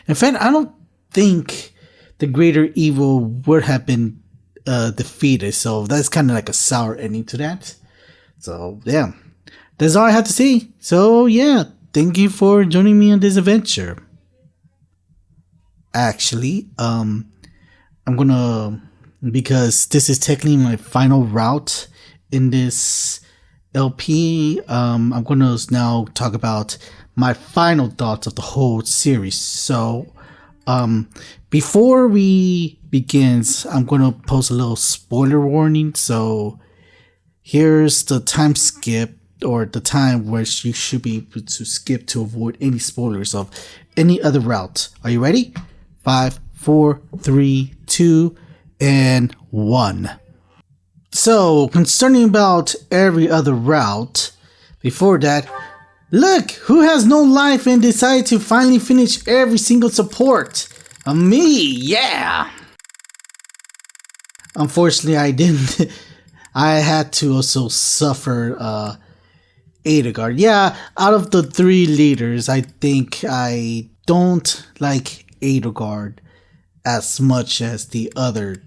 In fact, I don't think the greater evil would have been defeated, so that's kind of like a sour ending to that. So yeah, that's all I have to say. So yeah, thank you for joining me on this adventure. Actually, I'm gonna, because this is technically my final route in this LP, I'm gonna now talk about my final thoughts of the whole series. So before we begins, I'm gonna post a little spoiler warning, so Here's the time skip, or the time where you should be able to skip to avoid any spoilers of any other route. Are you ready? 5, 4, 3, 2, and 1. So, concerning about every other route, before that, look, who has no life and decided to finally finish every single support? Me, yeah! Unfortunately, I didn't. I had to also suffer Edelgard. Yeah, out of the 3 leaders, I think I don't like Edelgard as much as the other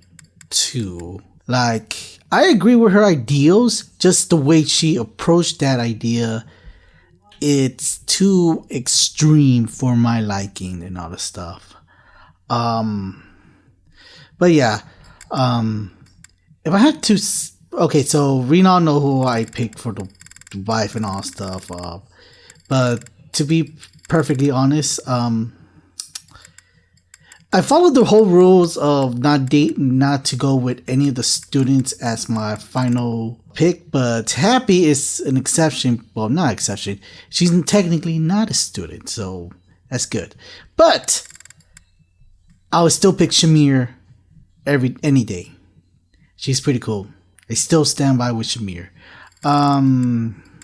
2. Like, I agree with her ideals, just the way she approached that idea, it's too extreme for my liking and all this stuff. But yeah, if I had to, okay, so we all know who I picked for the wife and all stuff. But to be perfectly honest, I followed the whole rules of not to go with any of the students as my final pick, but Happy is an exception. Well, not exception. She's technically not a student, so that's good. But I would still pick Shamir any day. She's pretty cool. I still stand by with Shamir.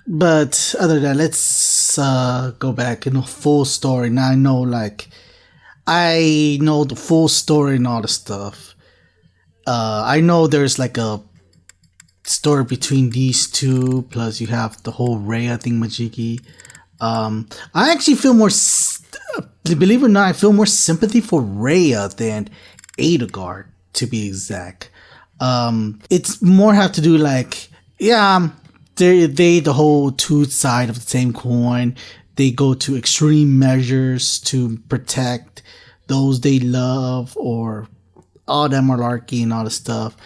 But other than that, let's go back in the full story. Now I know, I know the full story and all the stuff. I know there's like a story between these 2, plus you have the whole Rhea thingamajiggy. I actually feel more, believe it or not, I feel more sympathy for Rhea than Edelgard, to be exact. It's more have to do they the whole 2 side of the same coin. They go to extreme measures to protect those they love, or all that malarkey and all the stuff.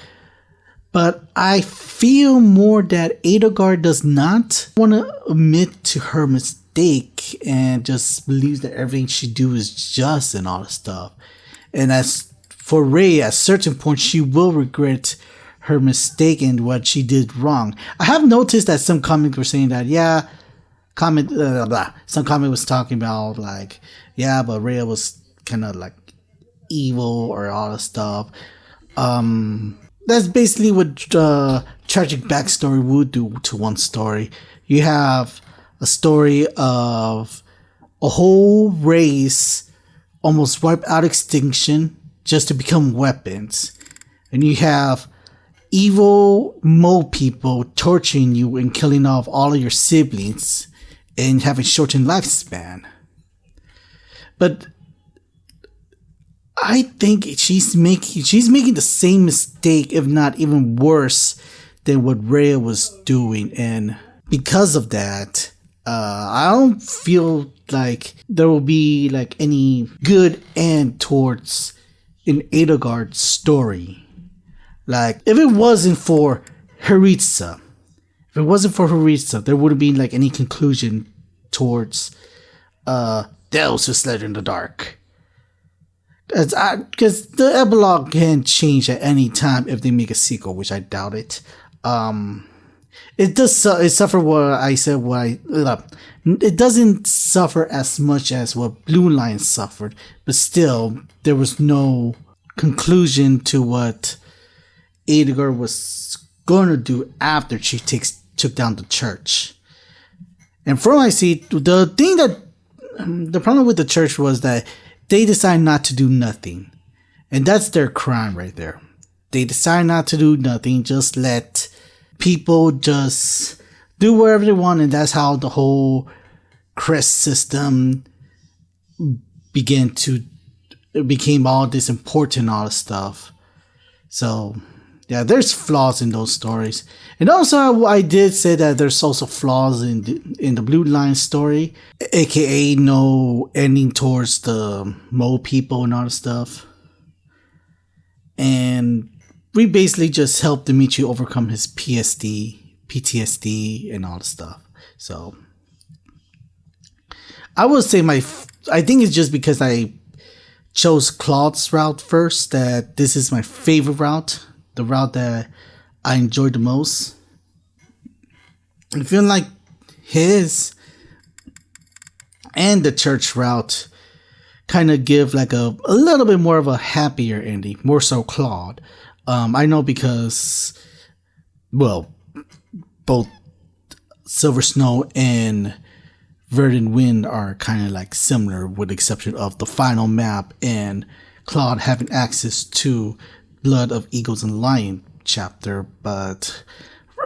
But I feel more that Edelgard does not want to admit to her mistake and just believes that everything she do is just and all the stuff. And as for Rhea, at a certain point, she will regret her mistake and what she did wrong. I have noticed that some comments were saying that, some comment was talking about but Rhea was kind of evil or all the stuff. That's basically what tragic backstory would do to one story. You have a story of a whole race almost wiped out extinction just to become weapons. And you have evil mole people torturing you and killing off all of your siblings and having shortened lifespan. But I think she's making the same mistake, if not even worse, than what Rhea was doing, and because of that, I don't feel like there will be any good end towards an Edelgard story. If it wasn't for Haritsa, there wouldn't be any conclusion towards those who slid in the dark. Because the epilogue can change at any time if they make a sequel, which I doubt it. It does it suffer what I said. It doesn't suffer as much as what Blue Line suffered, but still, there was no conclusion to what Edelgard was going to do after she took down the church. And from what I see, the problem with the church was that they decide not to do nothing. And that's their crime right there. They decide not to do nothing, just let people just do whatever they want, and that's how the whole crest system became all this important, all this stuff. So yeah, there's flaws in those stories. And also I did say that there's also flaws in the Blue Line story, aka no ending towards the mole people and all the stuff. And we basically just helped Dimitri overcome his PTSD and all the stuff. So I would say I think it's just because I chose Claude's route first that this is my favorite route, the route that I enjoyed the most. I feel like his and the church route kind of give like a little bit more of a happier ending, more so Claude. I know because, well, both Silver Snow and Verdant Wind are kind of like similar, with the exception of the final map and Claude having access to Blood of Eagles and Lion chapter. But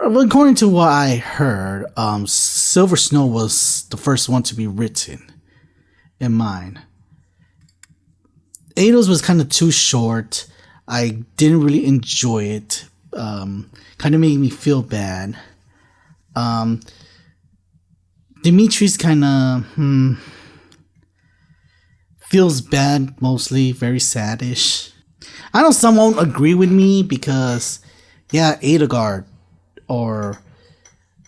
according to what I heard, Silver Snow was the first one to be written in mine. Eidos was kind of too short. I didn't really enjoy it. Kind of made me feel bad. Dimitri's kind of feels bad, mostly very saddish. I know some won't agree with me because, yeah, Edelgard or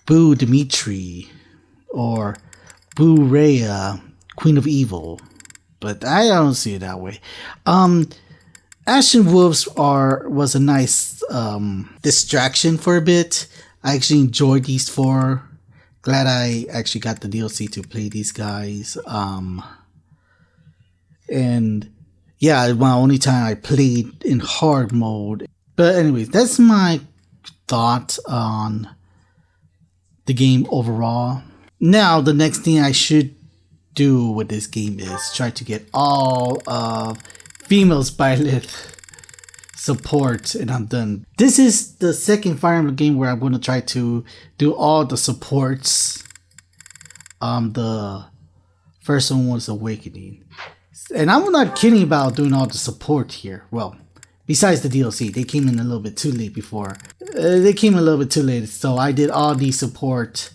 Boo Dimitri or Boo Rhea, Queen of Evil, but I don't see it that way. Ashen Wolves was a nice distraction for a bit. I actually enjoyed these four. Glad I actually got the DLC to play these guys. And yeah, my only time I played in hard mode. But anyways, that's my thought on the game overall. Now, the next thing I should do with this game is try to get all of female Spylith support, and I'm done. This is the second Fire Emblem game where I'm going to try to do all the supports. The first one was Awakening. And I'm not kidding about doing all the support here. Well, besides the DLC, they came in a little bit too late before. So I did all the support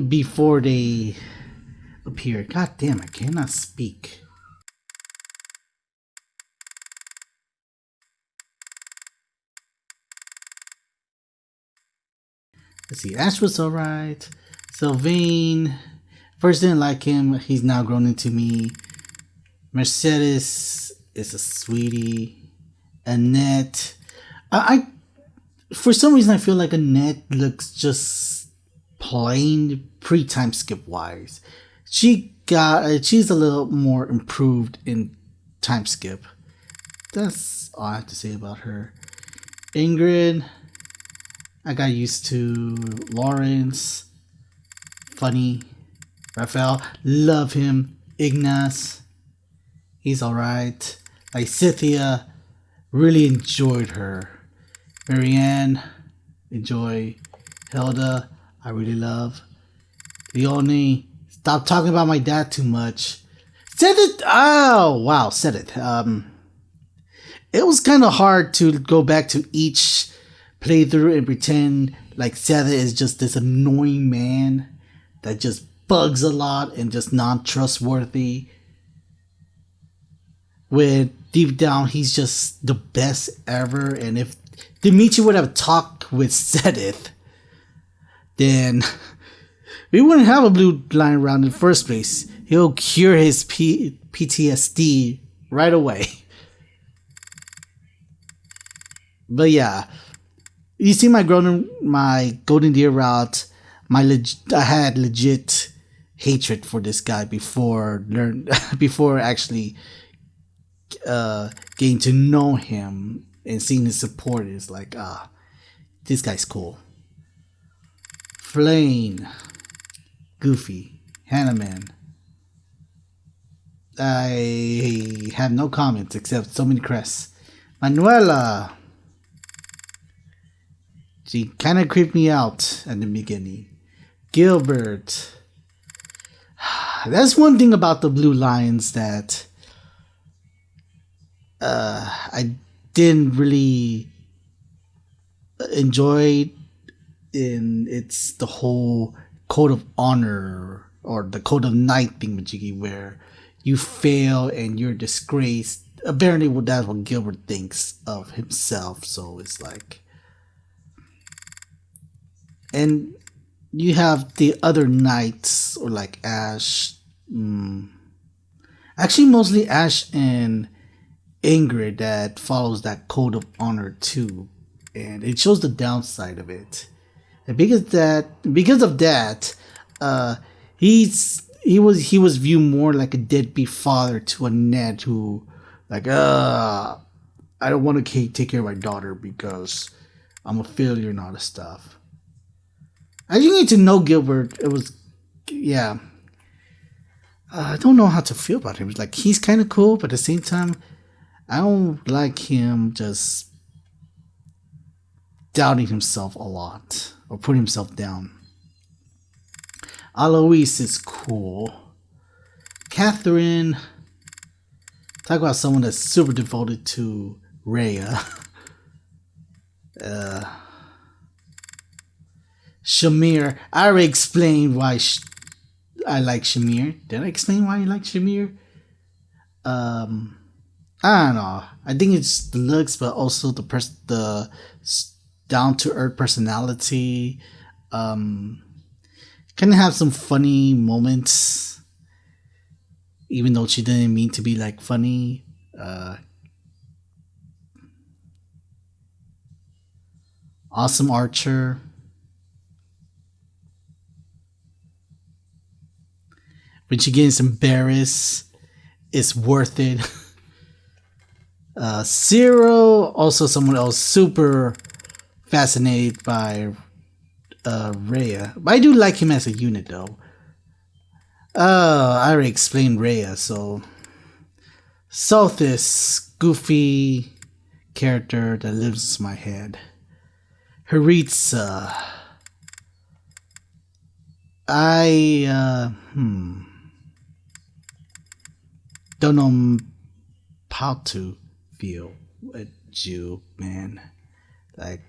before they appeared. God damn, I cannot speak. Let's see, Ash was alright. Sylvain, first didn't like him, he's now grown into me. Mercedes is a sweetie. Annette, I for some reason I feel like Annette looks just plain pre-time skip wise. She's a little more improved in time skip. That's all I have to say about her. Ingrid, I got used to. Lawrence, funny. Raphael, love him. Ignace, he's alright. Like Cynthia, really enjoyed her. Marianne, enjoy. Hilda, I really love. Leonie, stop talking about my dad too much. Said it. Oh wow, said it. It was kind of hard to go back to each playthrough and pretend like Seth is just this annoying man that just bugs a lot and just non-trustworthy. When deep down he's just the best ever, and if Dimitri would have talked with Sedith, then we wouldn't have a blue line around in the first place. He'll cure his PTSD right away. But yeah, you see my Golden Deer route. I had legit hatred for this guy before actually getting to know him and seeing his support. Is like, this guy's cool. Flame, Goofy, Hanneman. I have no comments except so many crests. Manuela, she kind of creeped me out at the beginning. Gilbert. That's one thing about the Blue Lions that I didn't really enjoy. It's the whole code of honor or the code of knight thingamajiggy where you fail and you're disgraced. Apparently, that's what Gilbert thinks of himself. So it's like, and you have the other knights or like Ash. Actually, mostly Ash and Ingrid that follows that code of honor too. and it shows the downside of it. And because of that, he was viewed more like a deadbeat father to Annette, who like I don't want to take care of my daughter because I'm a failure and all this stuff. I just need to know Gilbert. It was, yeah. I don't know how to feel about him. It's like he's kind of cool, but at the same time, I don't like him just doubting himself a lot or putting himself down. Alois is cool. Catherine, talk about someone that's super devoted to Rhea. Shamir, I already explained why I like Shamir. Did I explain why I like Shamir? I don't know. I think it's the looks, but also the down to earth personality. Kind of have some funny moments, even though she didn't mean to be like funny. Awesome archer. When she gets embarrassed, it's worth it. Zero, also someone else super fascinated by Rhea. But I do like him as a unit though. I already explained Rhea, so Sothis, goofy character that lives in my head. Haritsa. Don't know how to feel with you, man. Like,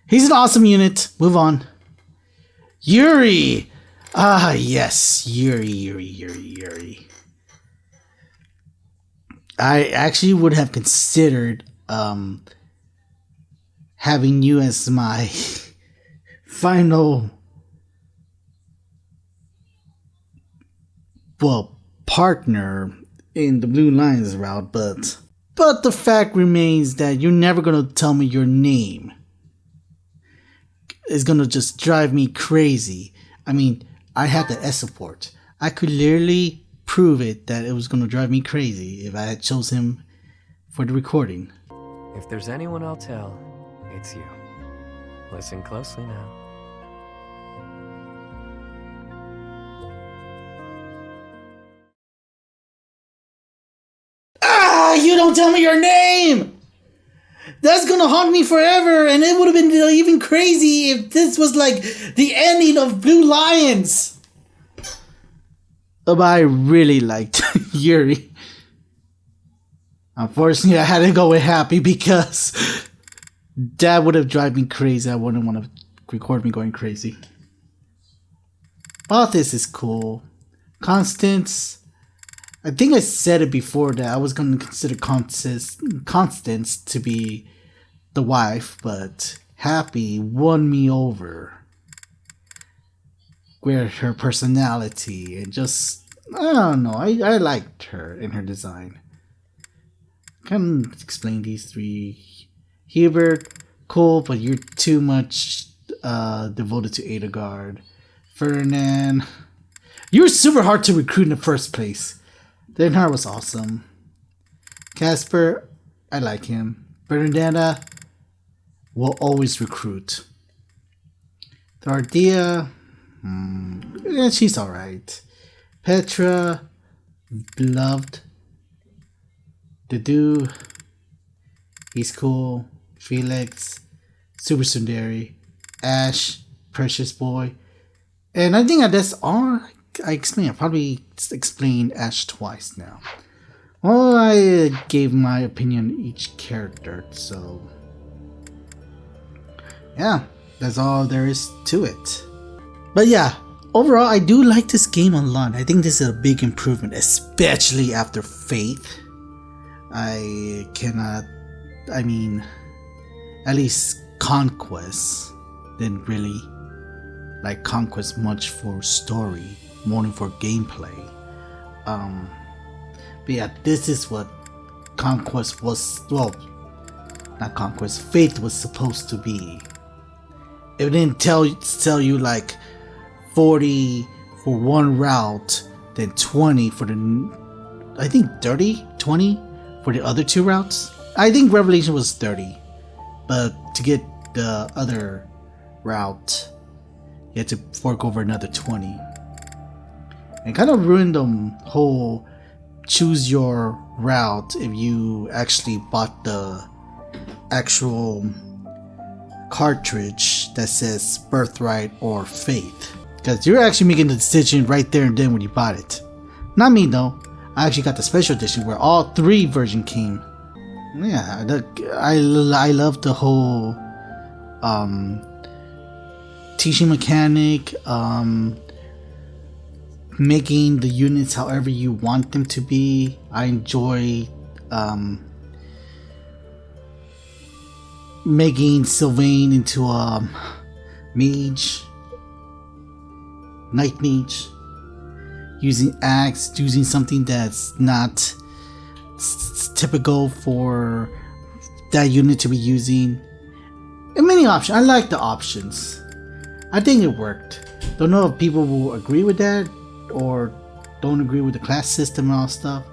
He's an awesome unit. Move on. Yuri! Ah, yes. Yuri. I actually would have considered having you as my final partner in the Blue Lions route, but the fact remains that you're never gonna tell me your name. It's gonna just drive me crazy. I mean, I had the S support. I could literally prove it that it was gonna drive me crazy if I had chose him for the recording. If there's anyone I'll tell, it's you. Listen closely now. You don't tell me your name! That's gonna haunt me forever, and it would have been even crazy if this was like the ending of Blue Lions. But I really liked Yuri. Unfortunately, I had to go with Happy because that would have driven me crazy. I wouldn't want to record me going crazy. All this is cool. Constance. I think I said it before that I was going to consider Constance to be the wife, but Happy won me over with her personality and just, I don't know, I liked her in her design. Can't explain these three. Hubert, cool, but you're too much devoted to Edelgard. Ferdinand, you were super hard to recruit in the first place. Denhar was awesome. Casper, I like him. Bernadetta will always recruit. Thardia, yeah, she's alright. Petra, beloved. Dedu, he's cool. Felix, super sundari. Ash, precious boy. And I think that's all I explained. I probably explained Ash twice now. Well, I gave my opinion on each character, so yeah, that's all there is to it. But yeah, overall, I do like this game a lot. I think this is a big improvement, especially after Faith. At least Conquest didn't really like Conquest much for story, more for gameplay. But yeah, this is what Conquest was. Well, not conquest, faith was supposed to be. It didn't tell you like 40 for one route, then 20 for the, I think 20 for the other 2 routes. I think Revelation was 30, but to get the other route, you had to fork over another 20. It kind of ruined the whole choose your route if you actually bought the actual cartridge that says birthright or faith, because you're actually making the decision right there and then when you bought it. Not me though. I actually got the special edition where all 3 versions came. Yeah, I love the whole teaching mechanic, making the units however you want them to be. I enjoy making Sylvain into a mage, knight mage, using axe, using something that's not typical for that unit to be using, and many options. I like the options. I think it worked. Don't know if people will agree with that or don't agree with the class system and all stuff,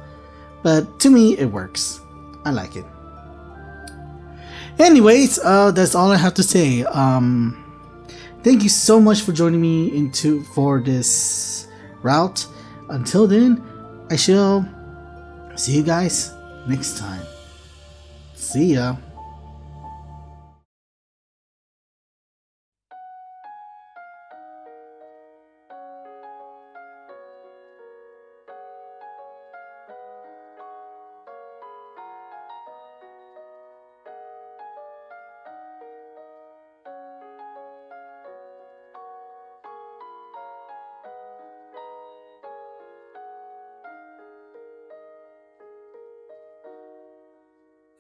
but to me it works. I like it. Anyways, that's all I have to say. Thank you so much for joining me for this route. Until then, I shall see you guys next time. See ya.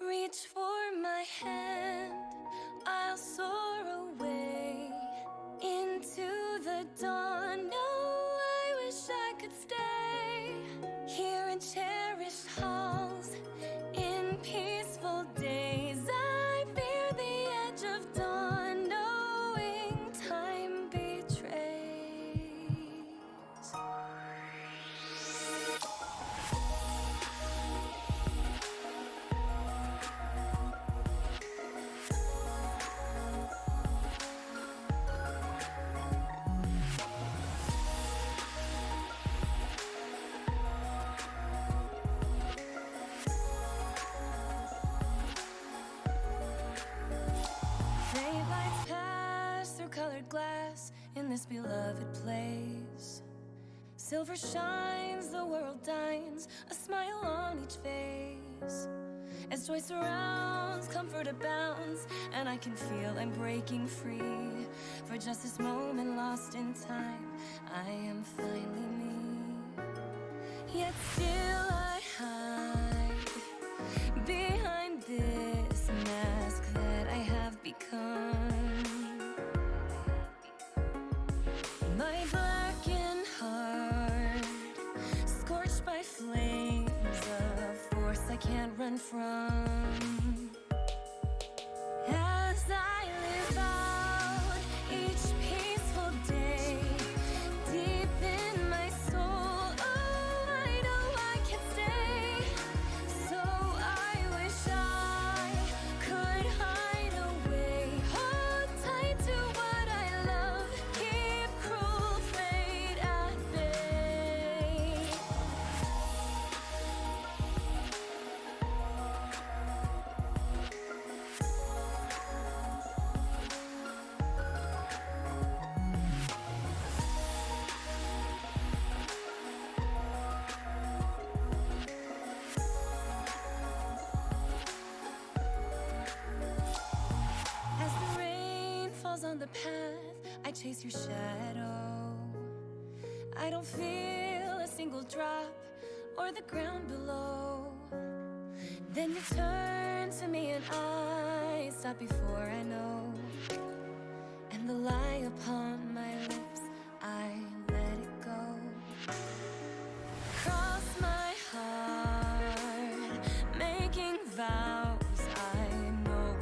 Reach for my hand, I'll soar away into the dawn. No, I wish I could stay here in cherished halls, in peaceful days. I fear the edge of dawn, knowing time betrays. Colored glass in this beloved place. Silver shines, the world dines, a smile on each face. As joy surrounds, comfort abounds, and I can feel I'm breaking free. For just this moment lost in time, I am finally me. Yet still I hide behind this mask that I have become. My blackened heart, scorched by flames of force I can't run from. As I live out each peaceful day, deep in my soul, oh, I know I can stay. So I wish I could hide away, hold tight to what I love, keep cruel fate at bay. As the rain falls on the path, I chase your shadow. I don't feel a single drop or the ground below. Then you turn to me and I stop before I know. And the lie upon my lips, I let it go. Cross my heart, making vows I know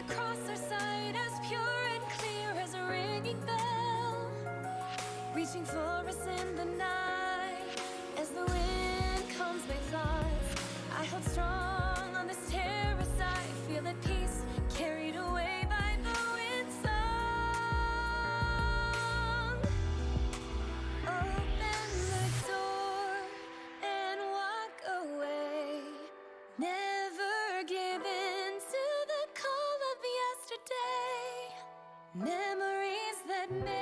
cross our sight as pure and clear as a ringing bell, reaching for us in the night. As the wind comes by thoughts, I hold strong on this terrace. I feel at peace, carried away by the wind song. Open the door and walk away. Never give in to the call of yesterday. Memories that make